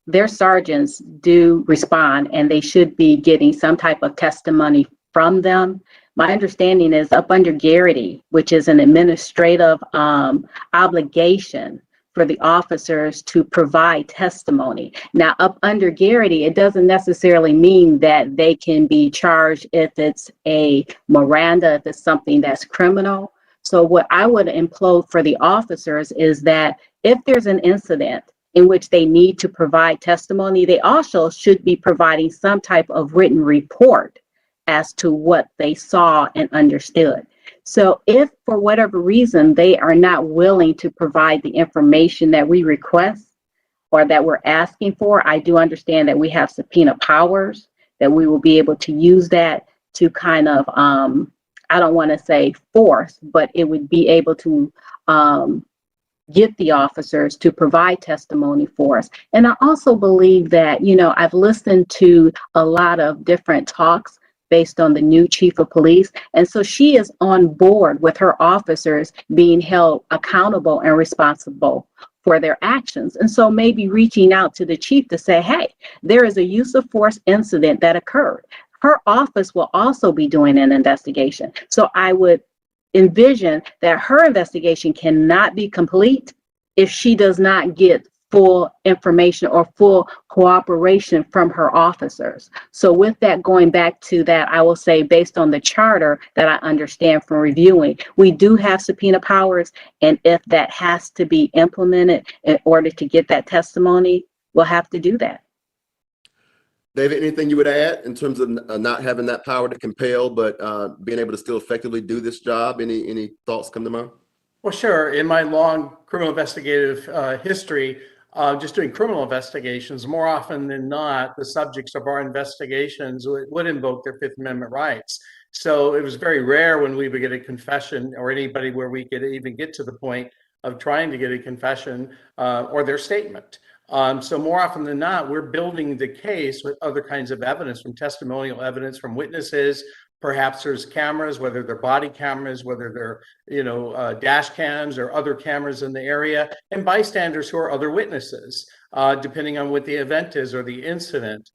Speaker 5: their sergeants do respond and they should be getting some type of testimony from them. My understanding is up under Garrity, which is an administrative obligation for the officers to provide testimony. Now, up under Garrity, it doesn't necessarily mean that they can be charged if it's a Miranda, if it's something that's criminal. So what I would implode for the officers is that if there's an incident in which they need to provide testimony, they also should be providing some type of written report as to what they saw and understood. So if for whatever reason they are not willing to provide the information that we request or that we're asking for, I do understand that we have subpoena powers, that we will be able to use that to kind of, I don't want to say force, but it would be able to get the officers to provide testimony for us. And I also believe that, I've listened to a lot of different talks based on the new chief of police. And so she is on board with her officers being held accountable and responsible for their actions. And so maybe reaching out to the chief to say, hey, there is a use of force incident that occurred. Her office will also be doing an investigation. So I would envision that her investigation cannot be complete if she does not get full information or full cooperation from her officers. So with that, going back to that, I will say based on the charter that I understand from reviewing, we do have subpoena powers. And if that has to be implemented in order to get that testimony, we'll have to do that.
Speaker 2: David, anything you would add in terms of not having that power to compel, but being able to still effectively do this job? Any thoughts come to mind?
Speaker 4: Well, sure. In my long criminal investigative history, just doing criminal investigations, more often than not, the subjects of our investigations would invoke their Fifth Amendment rights. So it was very rare when we would get a confession or anybody where we could even get to the point of trying to get a confession or their statement. So more often than not, we're building the case with other kinds of evidence, from testimonial evidence from witnesses. Perhaps there's cameras, whether they're body cameras, whether they're dash cams or other cameras in the area, and bystanders who are other witnesses, depending on what the event is or the incident.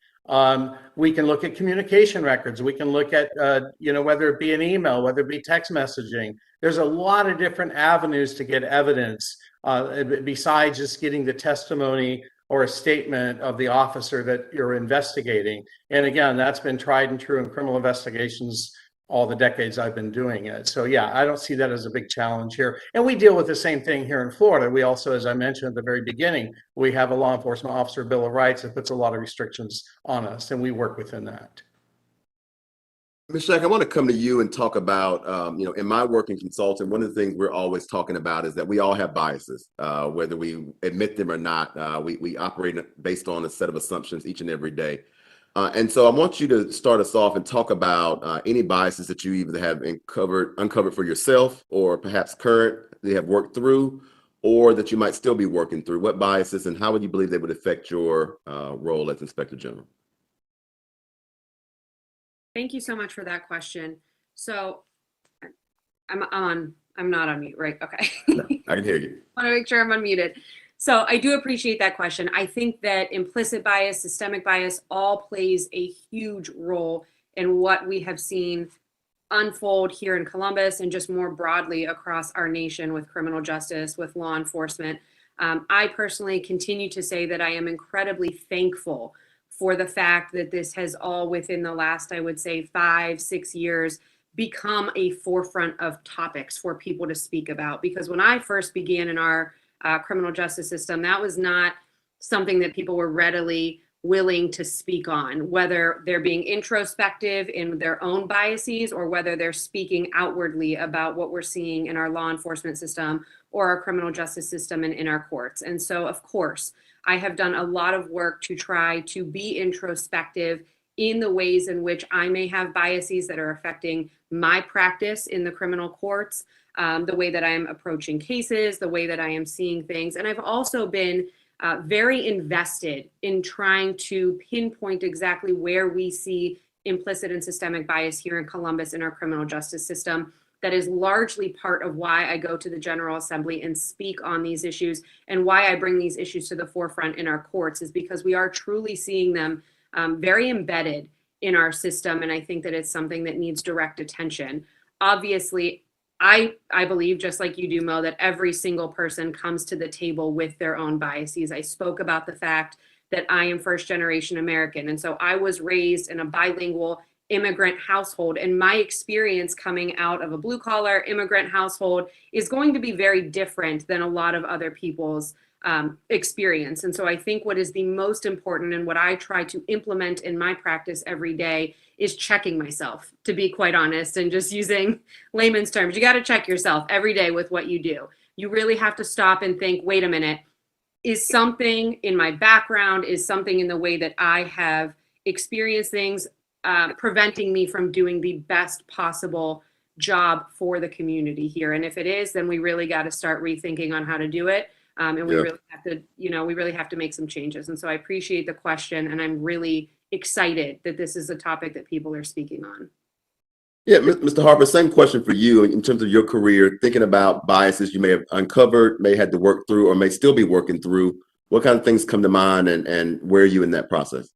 Speaker 4: We can look at communication records. We can look at whether it be an email, whether it be text messaging. There's a lot of different avenues to get evidence besides just getting the testimony or a statement of the officer that you're investigating. And again, that's been tried and true in criminal investigations all the decades I've been doing it. So yeah, I don't see that as a big challenge here. And we deal with the same thing here in Florida. We also, as I mentioned at the very beginning, we have a law enforcement officer bill of rights that puts a lot of restrictions on us, and we work within that.
Speaker 2: Ms. Shak, I want to come to you and talk about, in my work in consulting, one of the things we're always talking about is that we all have biases, whether we admit them or not. We operate based on a set of assumptions each and every day. And so I want you to start us off and talk about any biases that you either have uncovered for yourself, or perhaps currently have worked through, or that you might still be working through? What biases and how would you believe they would affect your role as Inspector General?
Speaker 6: Thank you so much for that question. So I'm not on mute, right? Okay.
Speaker 2: No, I can hear you.
Speaker 6: I want to make sure I'm unmuted. So I do appreciate that question. I think that implicit bias, systemic bias, all plays a huge role in what we have seen unfold here in Columbus and just more broadly across our nation with criminal justice, with law enforcement. I personally continue to say that I am incredibly thankful for the fact that this has all within the last, I would say, 5-6 years, become a forefront of topics for people to speak about. Because when I first began in our criminal justice system, that was not something that people were readily willing to speak on, whether they're being introspective in their own biases or whether they're speaking outwardly about what we're seeing in our law enforcement system or our criminal justice system and in our courts. And so, of course, I have done a lot of work to try to be introspective in the ways in which I may have biases that are affecting my practice in the criminal courts, the way that I am approaching cases, the way that I am seeing things. And I've also been very invested in trying to pinpoint exactly where we see implicit and systemic bias here in Columbus in our criminal justice system. That is largely part of why I go to the General Assembly and speak on these issues, and why I bring these issues to the forefront in our courts is because we are truly seeing them very embedded in our system. And I think that it's something that needs direct attention. Obviously, I believe, just like you do, Mo, that every single person comes to the table with their own biases. I spoke about the fact that I am first generation American. And so I was raised in a bilingual immigrant household, and my experience coming out of a blue collar immigrant household is going to be very different than a lot of other people's experience. And so I think what is the most important and what I try to implement in my practice every day is checking myself, to be quite honest, and just using layman's terms. You got to check yourself every day with what you do. You really have to stop and think, wait a minute, is something in my background, is something in the way that I have experienced things preventing me from doing the best possible job for the community here? And if it is, then we really got to start rethinking on how to do it. And we really have to, we really have to make some changes. And so I appreciate the question, and I'm really excited that this is a topic that people are speaking on.
Speaker 2: Yeah, Mr. Harper, same question for you in terms of your career, thinking about biases you may have uncovered, may have had to work through, or may still be working through. What kind of things come to mind, and where are you in that process?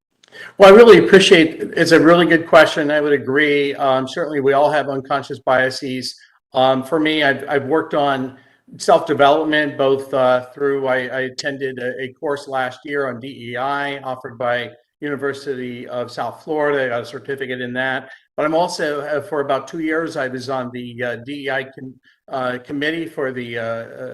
Speaker 4: Well, I really appreciate it. It's a really good question. I would agree. Certainly, we all have unconscious biases. For me, I've worked on self-development, both through, I attended a course last year on DEI offered by University of South Florida. I got a certificate in that. But I'm also, for about 2 years, I was on the DEI committee for the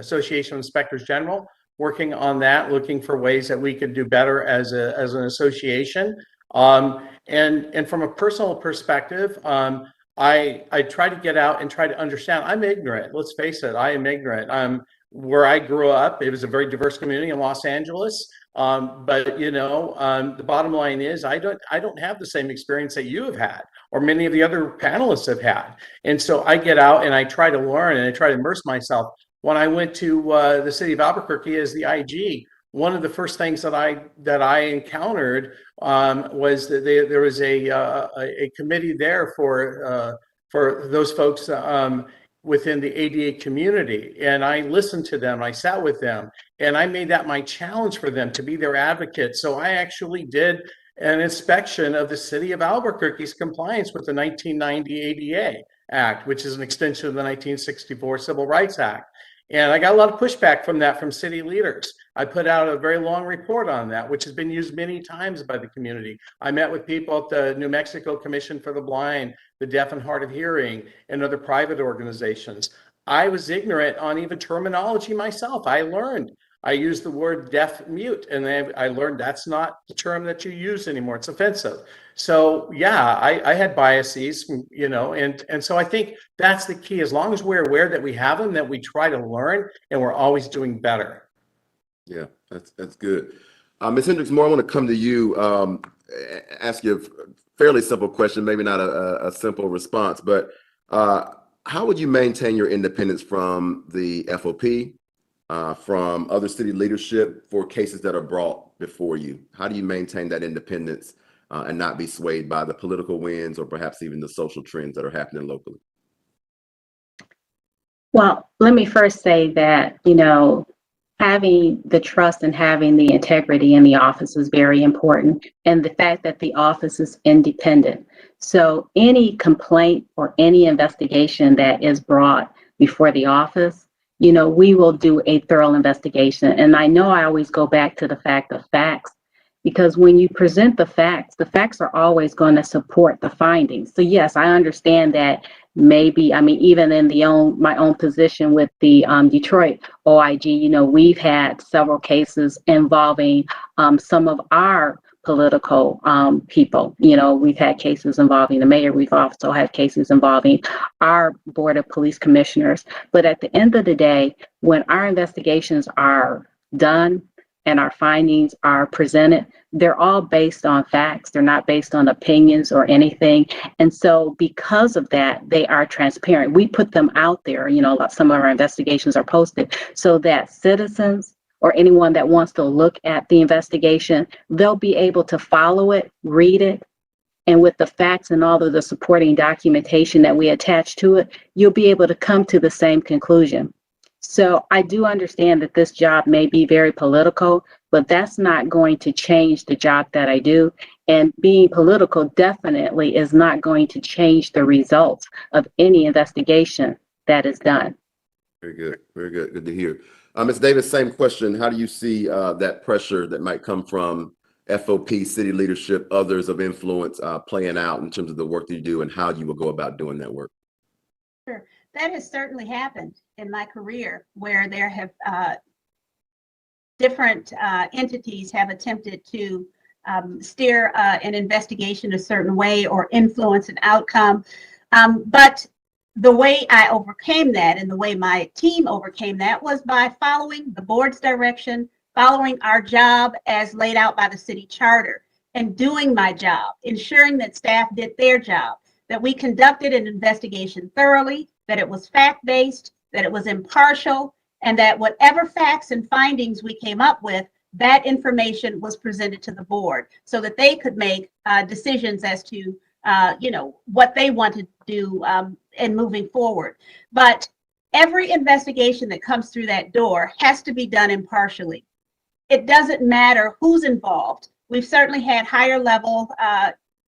Speaker 4: Association of Inspectors General, working on that, looking for ways that we could do better as an association. And from a personal perspective, I try to get out and try to understand. I'm ignorant. Let's face it, I am ignorant. Where I grew up, it was a very diverse community in Los Angeles. But the bottom line is I don't have the same experience that you have had, or many of the other panelists have had. And so I get out and I try to learn and I try to immerse myself. When I went to the city of Albuquerque as the IG, one of the first things that I encountered was that there was a committee there for those folks within the ADA community, and I listened to them. I sat with them, and I made that my challenge for them to be their advocate. So I actually did an inspection of the city of Albuquerque's compliance with the 1990 ADA Act, which is an extension of the 1964 Civil Rights Act. And I got a lot of pushback from that from city leaders. I put out a very long report on that, which has been used many times by the community. I met with people at the New Mexico Commission for the Blind, the Deaf and Hard of Hearing, and other private organizations. I was ignorant on even terminology myself. I learned. I used the word deaf mute, and then I learned that's not the term that you use anymore. It's offensive. So yeah, I had biases, and so I think that's the key. As long as we're aware that we have them, that we try to learn, and we're always doing better.
Speaker 2: Yeah, that's good. Ms. Hendricks-Moore, I want to come to you, ask you a fairly simple question, maybe not a simple response, but how would you maintain your independence from the FOP, from other city leadership for cases that are brought before you? How do you maintain that independence and not be swayed by the political winds or perhaps even the social trends that are happening locally?
Speaker 5: Well, let me first say that, having the trust and having the integrity in the office is very important. And the fact that the office is independent. So any complaint or any investigation that is brought before the office, we will do a thorough investigation. And I know I always go back to the fact of facts, because when you present the facts are always going to support the findings. So yes, I understand that maybe, even in my own position with the Detroit OIG, we've had several cases involving some of our political people. We've had cases involving the mayor. We've also had cases involving our Board of Police Commissioners. But at the end of the day, when our investigations are done and our findings are presented, they're all based on facts. They're not based on opinions or anything. And so because of that, they are transparent. We put them out there, some of our investigations are posted so that citizens or anyone that wants to look at the investigation, they'll be able to follow it, read it, and with the facts and all of the supporting documentation that we attach to it, you'll be able to come to the same conclusion. So I do understand that this job may be very political, but that's not going to change the job that I do. And being political definitely is not going to change the results of any investigation that is done.
Speaker 2: Very good. Very good. Good to hear. Ms. Davis, same question. How do you see that pressure that might come from FOP, city leadership, others of influence playing out in terms of the work that you do and how you will go about doing that work?
Speaker 3: Sure. That has certainly happened in my career, where there have different entities have attempted to steer an investigation a certain way or influence an outcome. But the way I overcame that and the way my team overcame that was by following the board's direction, following our job as laid out by the city charter, and doing my job, ensuring that staff did their job, that we conducted an investigation thoroughly, that it was fact-based, that it was impartial, and that whatever facts and findings we came up with, that information was presented to the board so that they could make decisions as to, what they wanted to do in moving forward. But every investigation that comes through that door has to be done impartially. It doesn't matter who's involved. We've certainly had higher level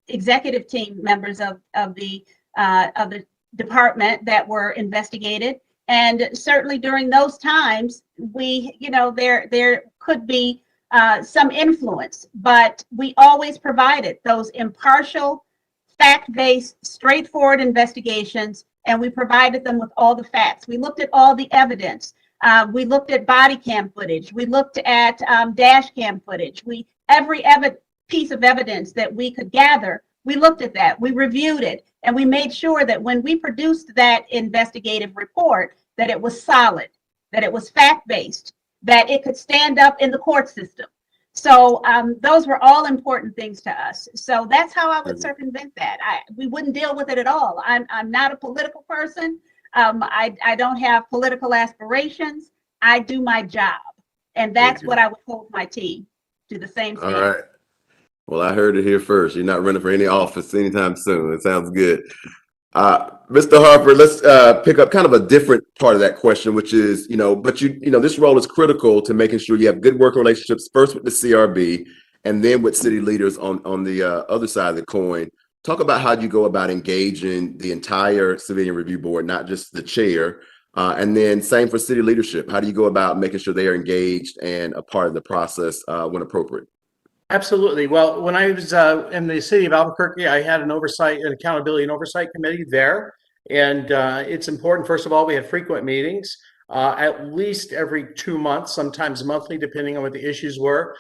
Speaker 3: executive team members of the department that were investigated. And certainly during those times, there could be some influence, but we always provided those impartial, fact-based, straightforward investigations, and we provided them with all the facts. We looked at all the evidence. We looked at body cam footage. We looked at dash cam footage. Every piece of evidence that we could gather, we looked at that. We reviewed it, and we made sure that when we produced that investigative report, that it was solid, that it was fact-based, that it could stand up in the court system. So those were all important things to us. So that's how I would circumvent that. We wouldn't deal with it at all. I'm not a political person. I don't have political aspirations. I do my job. And that's what I would hold my team to, the same thing.
Speaker 2: All right. Well, I heard it here first. You're not running for any office anytime soon. It sounds good. Mr. Harper, let's pick up kind of a different part of that question, which is, this role is critical to making sure you have good working relationships, first with the CRB and then with city leaders on the other side of the coin. Talk about how you go about engaging the entire Civilian Review Board, not just the chair, and then same for city leadership. How do you go about making sure they are engaged and a part of the process when appropriate?
Speaker 4: Absolutely. Well, when I was in the city of Albuquerque, I had an accountability and oversight committee there. And it's important, first of all, we have frequent meetings, at least every 2 months, sometimes monthly, depending on what the issues were.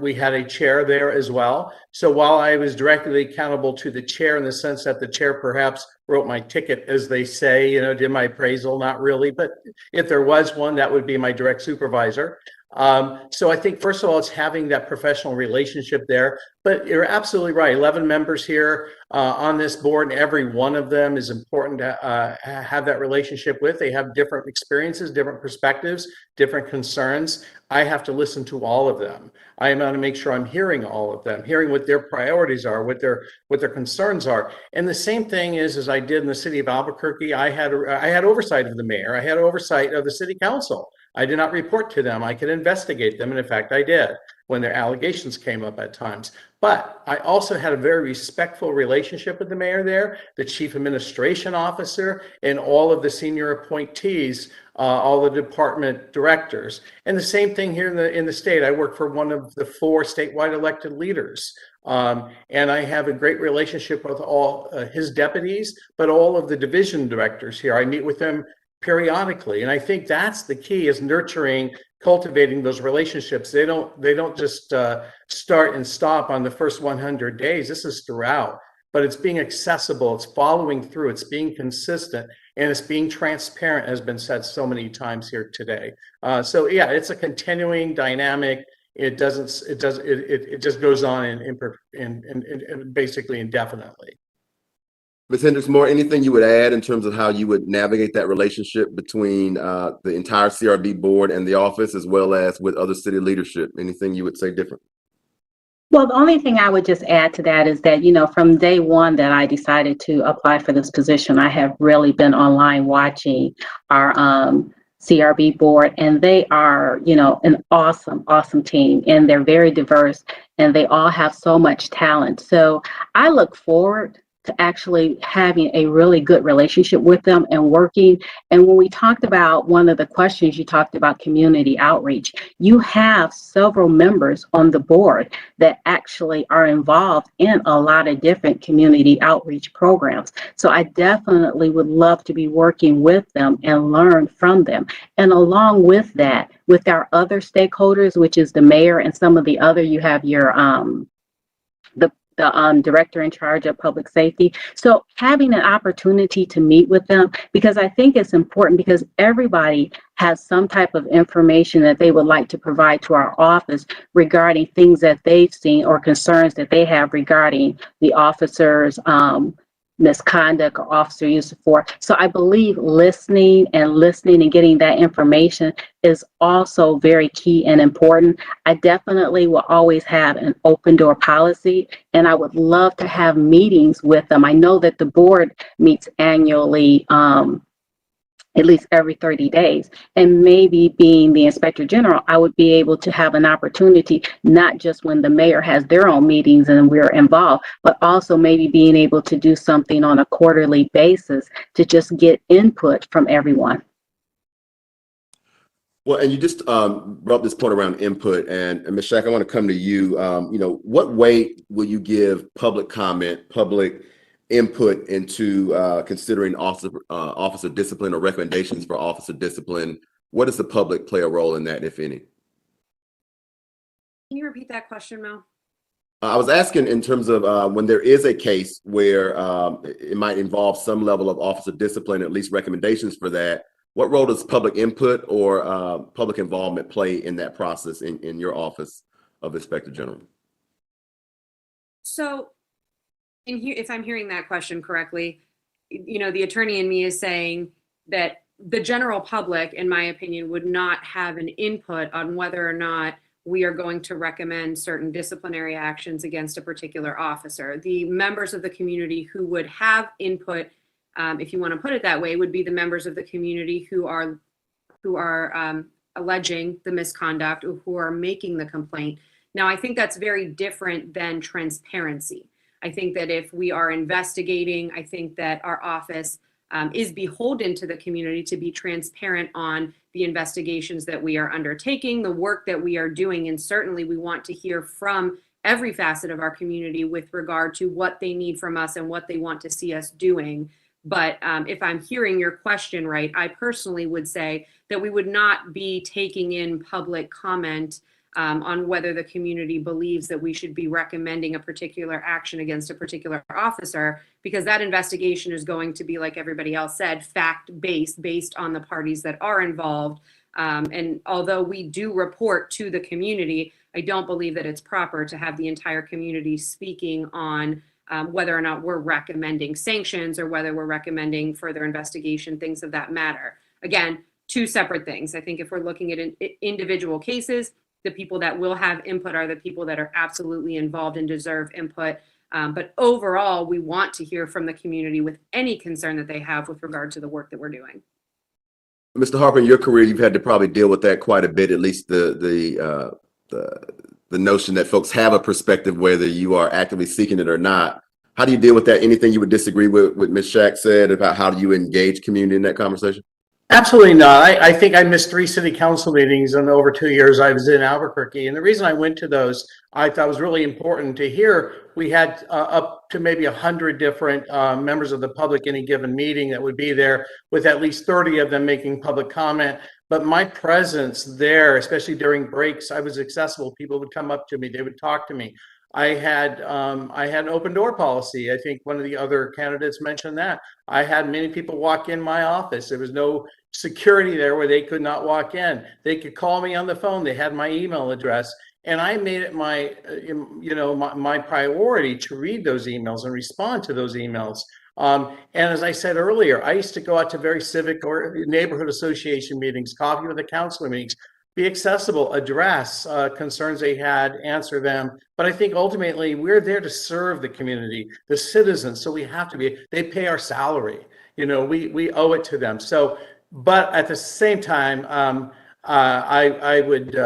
Speaker 4: We had a chair there as well. So while I was directly accountable to the chair in the sense that the chair perhaps wrote my ticket, as they say, did my appraisal, not really. But if there was one, that would be my direct supervisor. So I think, first of all, it's having that professional relationship there. But you're absolutely right. 11 members here on this board, and every one of them is important to have that relationship with. They have different experiences, different perspectives, different concerns. I have to listen to all of them. I am going to make sure I'm hearing all of them, hearing what their priorities are, what their concerns are. And the same thing is, as I did in the city of Albuquerque, I had oversight of the mayor. I had oversight of the city council. I did not report to them. I could investigate them. And in fact, I did when their allegations came up at times. But I also had a very respectful relationship with the mayor there, the chief administration officer, and all of the senior appointees, all the department directors. And the same thing here in the state. I work for one of the 4 statewide elected leaders. And I have a great relationship with all his deputies, but all of the division directors here. I meet with them periodically. And I think that's the key, is nurturing, cultivating those relationships. They don't just start and stop on the first 100 days. This is throughout, but it's being accessible, it's following through, it's being consistent, and it's being transparent, has been said so many times here today. So yeah, it's a continuing dynamic. It just goes on in basically indefinitely.
Speaker 2: Ms. Hendricks-Moore, anything you would add in terms of how you would navigate that relationship between the entire CRB board and the office, as well as with other city leadership? Anything you would say different?
Speaker 5: Well, the only thing I would just add to that is that, from day one that I decided to apply for this position, I have really been online watching our CRB board, and they are, an awesome team, and they're very diverse, and they all have so much talent. So I look forward to actually having a really good relationship with them and working. And when we talked about one of the questions, you talked about community outreach. You have several members on the board that actually are involved in a lot of different community outreach programs. So I definitely would love to be working with them and learn from them. And along with that, with our other stakeholders, which is the mayor and some of the other, you have your the director in charge of public safety. So having an opportunity to meet with them, because I think it's important, because everybody has some type of information that they would like to provide to our office regarding things that they've seen or concerns that they have regarding the officers' misconduct or officer use of force. So I believe listening and getting that information is also very key and important. I definitely will always have an open door policy, and I would love to have meetings with them. I know that the board meets annually, at least every 30 days. And maybe being the inspector general, I would be able to have an opportunity, not just when the mayor has their own meetings and we're involved, but also maybe being able to do something on a quarterly basis to just get input from everyone.
Speaker 2: Well, and you just brought up this point around input, and Ms. Shak, I want to come to you. What weight will you give public comment, public input into considering officer discipline or recommendations for officer discipline? What does the public play a role in that, if any?
Speaker 6: Can you repeat that question, Mel?
Speaker 2: I was asking in terms of when there is a case where it might involve some level of officer discipline, at least recommendations for that. What role does public input or public involvement play in that process in your office of Inspector General?
Speaker 6: So, if I'm hearing that question correctly, the attorney in me is saying that the general public, in my opinion, would not have an input on whether or not we are going to recommend certain disciplinary actions against a particular officer. The members of the community who would have input, if you want to put it that way, would be the members of the community who are alleging the misconduct or who are making the complaint. Now, I think that's very different than transparency. I think that if we are investigating, I think that our office is beholden to the community to be transparent on the investigations that we are undertaking, the work that we are doing, and certainly we want to hear from every facet of our community with regard to what they need from us and what they want to see us doing. But if I'm hearing your question right, I personally would say that we would not be taking in public comment on whether the community believes that we should be recommending a particular action against a particular officer, because that investigation is going to be, like everybody else said, fact-based, based on the parties that are involved. And although we do report to the community, I don't believe that it's proper to have the entire community speaking on whether or not we're recommending sanctions or whether we're recommending further investigation, things of that matter. Again, two separate things. I think if we're looking at individual cases, the people that will have input are the people that are absolutely involved and deserve input. But overall, we want to hear from the community with any concern that they have with regard to the work that we're doing.
Speaker 2: Mr. Harper, in your career, you've had to probably deal with that quite a bit, at least the notion that folks have a perspective, whether you are actively seeking it or not. How do you deal with that? Anything you would disagree with what Ms. Shak said about how do you engage community in that conversation?
Speaker 4: Absolutely not. I think I missed 3 city council meetings in over 2 years I was in Albuquerque. And the reason I went to those, I thought was really important to hear. We had up to maybe 100 different members of the public any given meeting that would be there, with at least 30 of them making public comment. But my presence there, especially during breaks, I was accessible. People would come up to me, they would talk to me. I had an open door policy. I think one of the other candidates mentioned that. I had many people walk in my office. There was no security there where they could not walk in. They could call me on the phone. They had my email address. And I made it my priority to read those emails and respond to those emails. And as I said earlier, I used to go out to very civic or neighborhood association meetings, coffee with the council meetings, be accessible, address concerns they had, answer them. But I think ultimately we're there to serve the community, the citizens. So we have to be, they pay our salary, we owe it to them. So, but at the same time, I would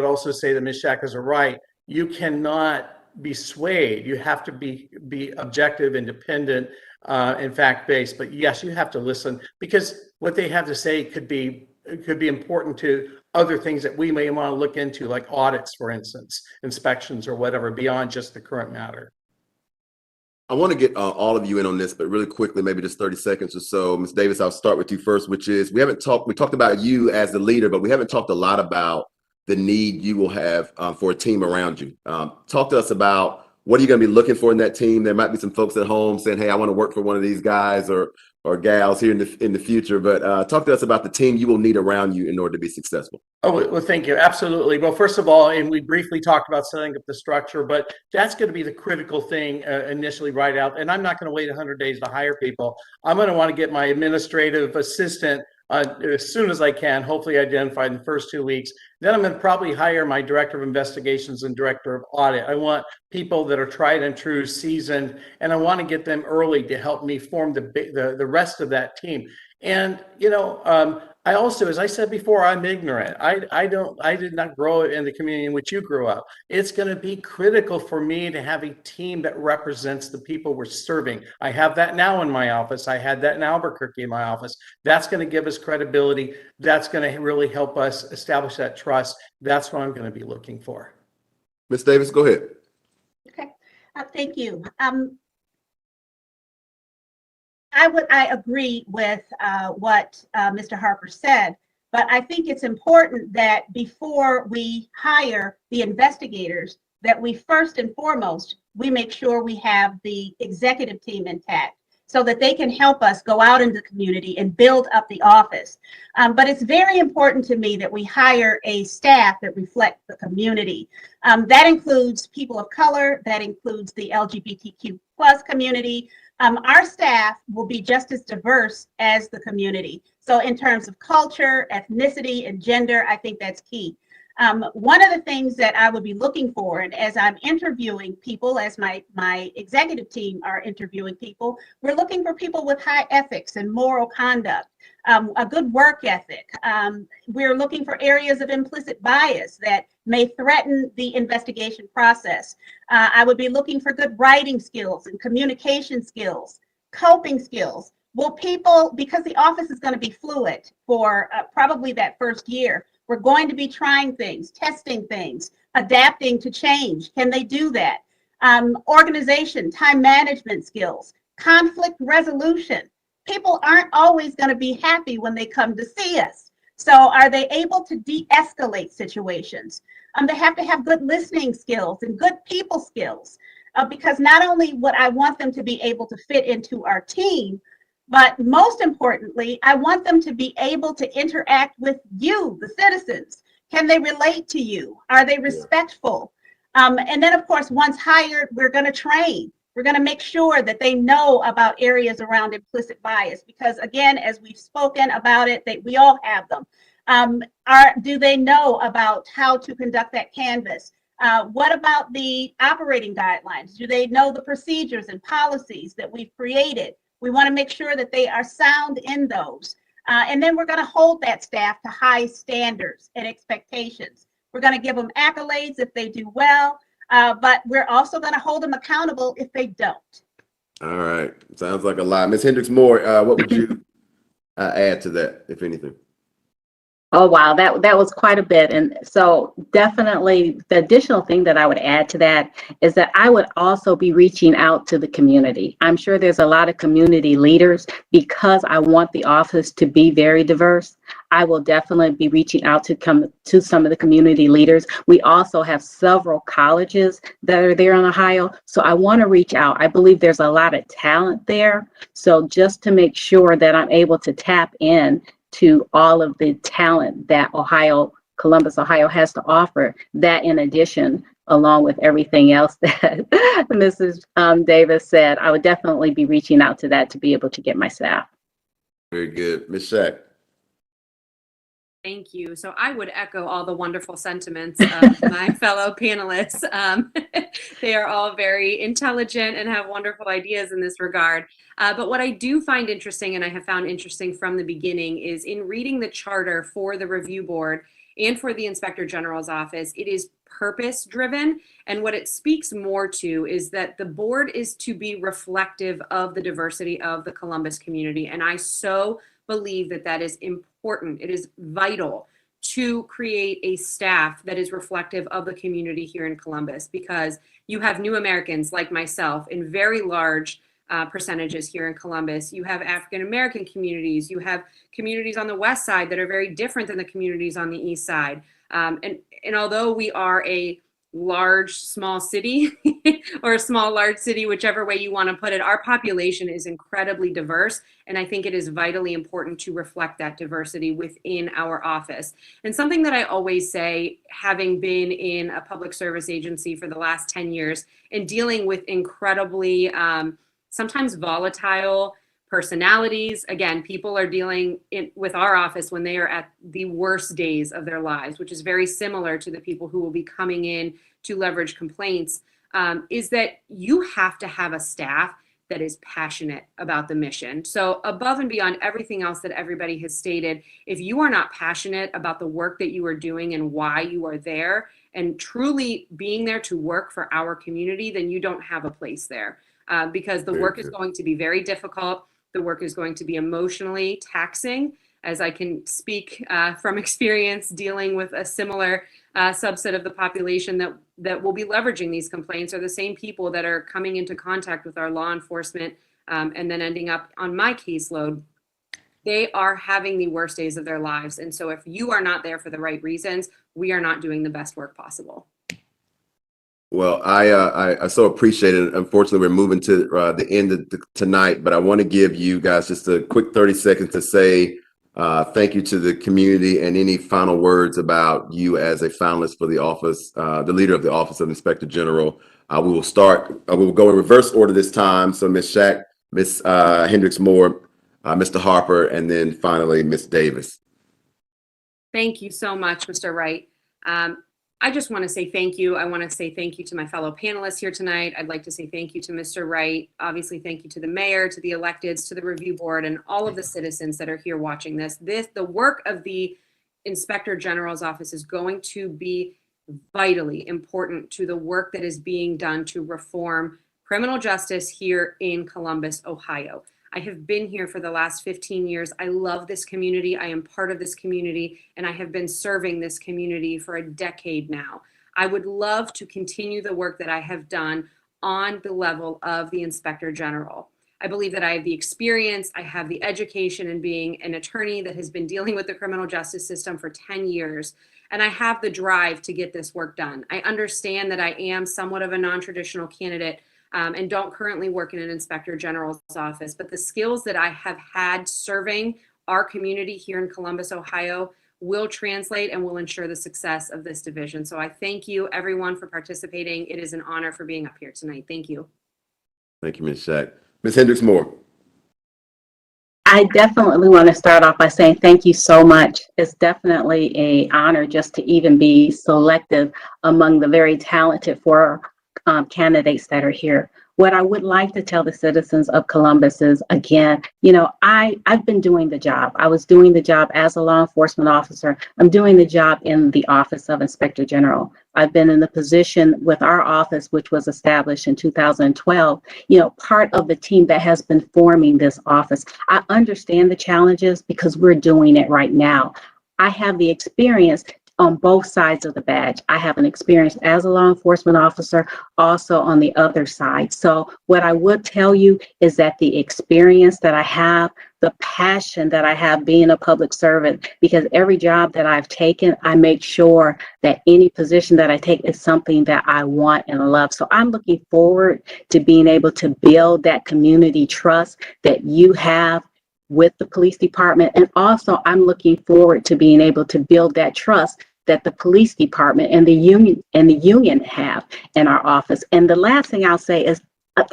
Speaker 4: also say that Ms. Shak is right. You cannot be swayed. You have to be objective, independent, and fact-based. But yes, you have to listen, because what they have to say could be important to other things that we may want to look into, like audits, for instance, inspections or whatever, beyond just the current matter.
Speaker 2: I want to get all of you in on this, but really quickly, maybe just 30 seconds or so. Ms. Davis, I'll start with you first, which is we talked about you as the leader, but we haven't talked a lot about the need you will have for a team around you. Talk to us about what are you going to be looking for in that team. There might be some folks at home saying, hey, I want to work for one of these guys or gals here in the future, but talk to us about the team you will need around you in order to be successful.
Speaker 4: Oh, well, thank you. Absolutely. Well, first of all, and we briefly talked about setting up the structure, but that's going to be the critical thing initially right out. And I'm not going to wait 100 days to hire people. I'm going to want to get my administrative assistant as soon as I can, hopefully identified in the first 2 weeks. Then I'm going to probably hire my director of investigations and director of audit. I want people that are tried and true, seasoned, and I want to get them early to help me form the rest of that team. And I also, as I said before, I'm ignorant. I did not grow in the community in which you grew up. It's going to be critical for me to have a team that represents the people we're serving. I have that now in my office. I had that in Albuquerque in my office. That's going to give us credibility. That's going to really help us establish that trust. That's what I'm going to be looking for.
Speaker 2: Ms. Davis, go ahead.
Speaker 3: Okay, thank you. I agree with what Mr. Harper said, but I think it's important that before we hire the investigators, that we first and foremost, we make sure we have the executive team intact so that they can help us go out into the community and build up the office. But it's very important to me that we hire a staff that reflects the community. That includes people of color, that includes the LGBTQ+ community. Our staff will be just as diverse as the community. So in terms of culture, ethnicity, and gender, I think that's key. One of the things that I would be looking for, and as I'm interviewing people, as my executive team are interviewing people, we're looking for people with high ethics and moral conduct, a good work ethic. We're looking for areas of implicit bias that may threaten the investigation process. I would be looking for good writing skills and communication skills, coping skills. Will people, because the office is going to be fluid for probably that first year, we're going to be trying things, testing things, adapting to change. Can they do that? Organization, time management skills, conflict resolution. People aren't always going to be happy when they come to see us. So are they able to de-escalate situations? They have to have good listening skills and good people skills, because not only would I want them to be able to fit into our team, But most importantly, I want them to be able to interact with you, the citizens. Can they relate to you? Are they respectful? And then, of course, once hired, we're going to train. We're going to make sure that they know about areas around implicit bias, because again, as we've spoken about it, we all have them. Do they know about how to conduct that canvas? What about the operating guidelines? Do they know the procedures and policies that we've created? We want to make sure that they are sound in those. And then we're going to hold that staff to high standards and expectations. We're going to give them accolades if they do well, but we're also going to hold them accountable if they don't.
Speaker 2: All right. Sounds like a lot. Ms. Hendricks-Moore, what would you add to that, if anything?
Speaker 5: Oh, wow, that was quite a bit. And so definitely the additional thing that I would add to that is that I would also be reaching out to the community. I'm sure there's a lot of community leaders. Because I want the office to be very diverse, I will definitely be reaching out to some of the community leaders. We also have several colleges that are there in Ohio. So I want to reach out. I believe there's a lot of talent there. So just to make sure that I'm able to tap in to all of the talent that Columbus, Ohio has to offer, that in addition, along with everything else that Mrs. Davis said, I would definitely be reaching out to that to be able to get my staff.
Speaker 2: Very good. Ms. Shak.
Speaker 6: Thank you. So I would echo all the wonderful sentiments of my fellow panelists. They are all very intelligent and have wonderful ideas in this regard. But what I do find interesting, and I have found interesting from the beginning, is in reading the charter for the review board and for the Inspector General's office, it is purpose driven. And what it speaks more to is that the board is to be reflective of the diversity of the Columbus community. And I so believe that that is important. It is vital to create a staff that is reflective of the community here in Columbus, because you have new Americans like myself in very large percentages here in Columbus. You have African American communities. You have communities on the west side that are very different than the communities on the east side. And although we are a large, small city or a small, large city, whichever way you want to put it, our population is incredibly diverse. And I think it is vitally important to reflect that diversity within our office. And something that I always say, having been in a public service agency for the last 10 years and dealing with incredibly, sometimes volatile personalities. Again, people are dealing with our office when they are at the worst days of their lives, which is very similar to the people who will be coming in to leverage complaints, is that you have to have a staff that is passionate about the mission. So above and beyond everything else that everybody has stated, if you are not passionate about the work that you are doing and why you are there and truly being there to work for our community, then you don't have a place there, because the work is going to be very difficult. The work is going to be emotionally taxing, as I can speak from experience dealing with a similar subset of the population that will be leveraging these complaints are the same people that are coming into contact with our law enforcement and then ending up on my caseload. They are having the worst days of their lives. And so if you are not there for the right reasons, we are not doing the best work possible.
Speaker 2: Well, I so appreciate it. Unfortunately, we're moving to the end of tonight, but I want to give you guys just a quick 30 seconds to say thank you to the community and any final words about you as a finalist for the office, the leader of the Office of Inspector General. We will go in reverse order this time. So Ms. Shak, Ms. Hendricks-Moore, Mr. Harper, and then finally Ms. Davis.
Speaker 6: Thank you so much, Mr. Wright. I just want to say thank you. I want to say thank you to my fellow panelists here tonight. I'd like to say thank you to Mr. Wright. Obviously, thank you to the mayor, to the electeds, to the review board, and all of the citizens that are here watching this. The work of the Inspector General's office is going to be vitally important to the work that is being done to reform criminal justice here in Columbus, Ohio. I have been here for the last 15 years. I love this community. I am part of this community, and I have been serving this community for a decade now. I would love to continue the work that I have done on the level of the Inspector General. I believe that I have the experience, I have the education in being an attorney that has been dealing with the criminal justice system for 10 years, and I have the drive to get this work done. I understand that I am somewhat of a non-traditional candidate and don't currently work in an inspector general's office, but the skills that I have had serving our community here in Columbus, Ohio, will translate and will ensure the success of this division. So I thank you, everyone, for participating. It is an honor for being up here tonight. Thank you.
Speaker 2: Thank you, Ms. Shak. Ms. Hendricks-Moore.
Speaker 5: I definitely want to start off by saying thank you so much. It's definitely an honor just to even be selected among the very talented four candidates that are here. What I would like to tell the citizens of Columbus is, again, I've been doing the job. I was doing the job as a law enforcement officer. I'm doing the job in the Office of Inspector General. I've been in the position with our office, which was established in 2012, part of the team that has been forming this office. I understand the challenges because we're doing it right now. I have the experience on both sides of the badge. I have an experience as a law enforcement officer, also on the other side. So what I would tell you is that the experience that I have, the passion that I have being a public servant, because every job that I've taken, I make sure that any position that I take is something that I want and love. So I'm looking forward to being able to build that community trust that you have with the police department. And also I'm looking forward to being able to build that trust that the police department and the union have in our office. And the last thing I'll say is,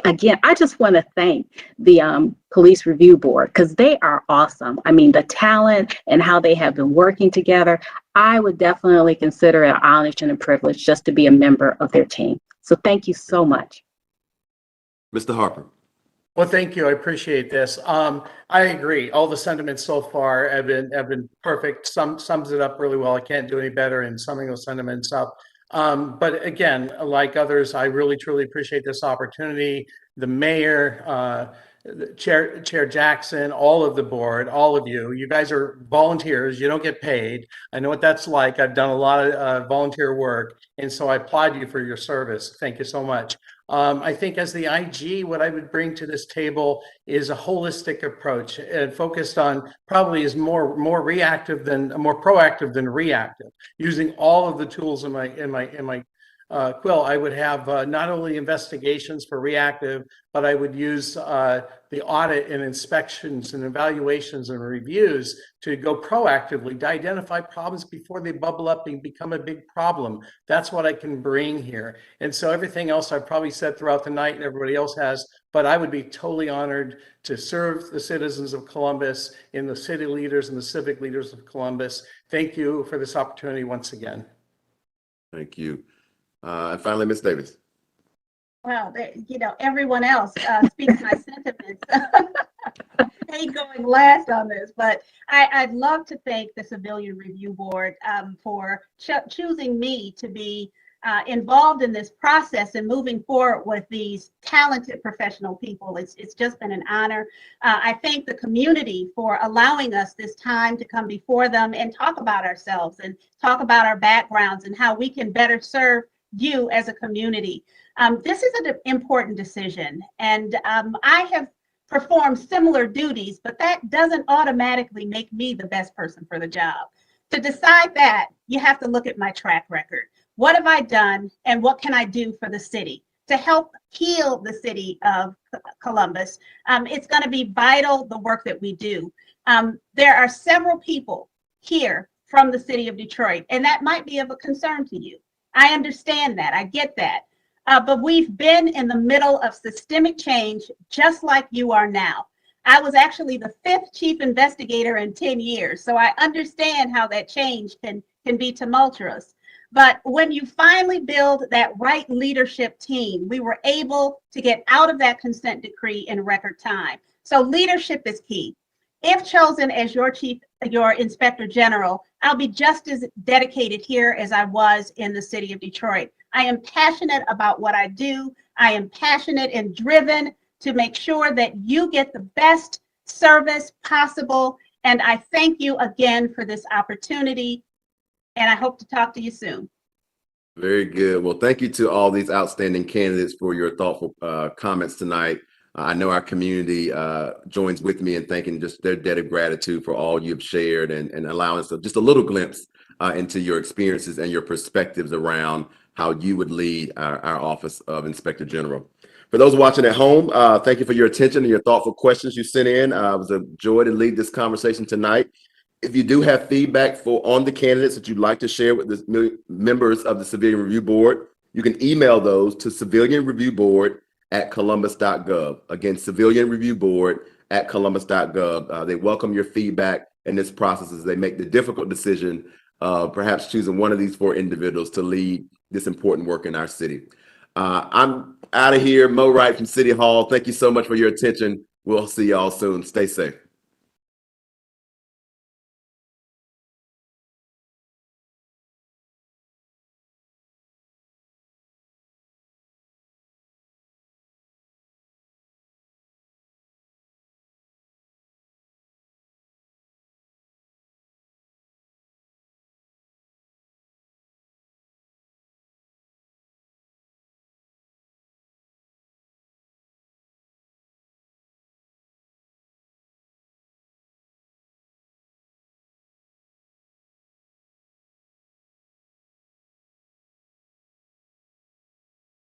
Speaker 5: again, I just want to thank the Police Review Board, because they are awesome. I mean, the talent and how they have been working together, I would definitely consider it an honor and a privilege just to be a member of their team. So thank you so much.
Speaker 2: Mr. Harper.
Speaker 4: Well, thank you. I appreciate this. I agree. All the sentiments so far have been perfect. Sums it up really well. I can't do any better in summing those sentiments up. But again, like others, I really truly appreciate this opportunity. The mayor, Chair Jackson, all of the board, all of you. You guys are volunteers. You don't get paid. I know what that's like. I've done a lot of volunteer work, and so I applaud you for your service. Thank you so much. I think as the IG, what I would bring to this table is a holistic approach and focused on probably is more proactive than reactive. Using all of the tools in my quill, I would have not only investigations for reactive, but I would use the audit and inspections and evaluations and reviews to go proactively to identify problems before they bubble up and become a big problem. That's what I can bring here. And so everything else I've probably said throughout the night and everybody else has, but I would be totally honored to serve the citizens of Columbus and the city leaders and the civic leaders of Columbus. Thank you for this opportunity once again.
Speaker 2: Thank you. And finally, Ms. Davis.
Speaker 3: Well, everyone else speaks my sentiments. I hate going last on this, but I'd love to thank the Civilian Review Board for choosing me to be involved in this process and moving forward with these talented professional people. It's just been an honor. I thank the community for allowing us this time to come before them and talk about ourselves and talk about our backgrounds and how we can better serve you as a community. This is an important decision, and I have performed similar duties, but that doesn't automatically make me the best person for the job. To decide that, you have to look at my track record. What have I done, and what can I do for the city to help heal the city of Columbus? It's going to be vital, the work that we do. There are several people here from the city of Detroit, and that might be of a concern to you. I understand that. I get that. But we've been in the middle of systemic change, just like you are now. I was actually the 5th chief investigator in 10 years, so I understand how that change can be tumultuous. But when you finally build that right leadership team, we were able to get out of that consent decree in record time. So leadership is key. If chosen as your inspector general, I'll be just as dedicated here as I was in the city of Detroit. I am passionate about what I do. I am passionate and driven to make sure that you get the best service possible. And I thank you again for this opportunity. And I hope to talk to you soon.
Speaker 2: Very good. Well, thank you to all these outstanding candidates for your thoughtful comments tonight. I know our community joins with me in thanking just their debt of gratitude for all you've shared and allowing us just a little glimpse into your experiences and your perspectives around how you would lead our Office of Inspector General. For those watching at home, thank you for your attention and your thoughtful questions you sent in. It was a joy to lead this conversation tonight. If you do have feedback on the candidates that you'd like to share with the members of the Civilian Review Board, you can email those to civilianreviewboard@columbus.gov. Again, civilianreviewboard@columbus.gov. They welcome your feedback in this process as they make the difficult decision of perhaps choosing one of these 4 individuals to lead this important work in our city. I'm out of here. Mo Wright from City Hall. Thank you so much for your attention. We'll see y'all soon. Stay safe.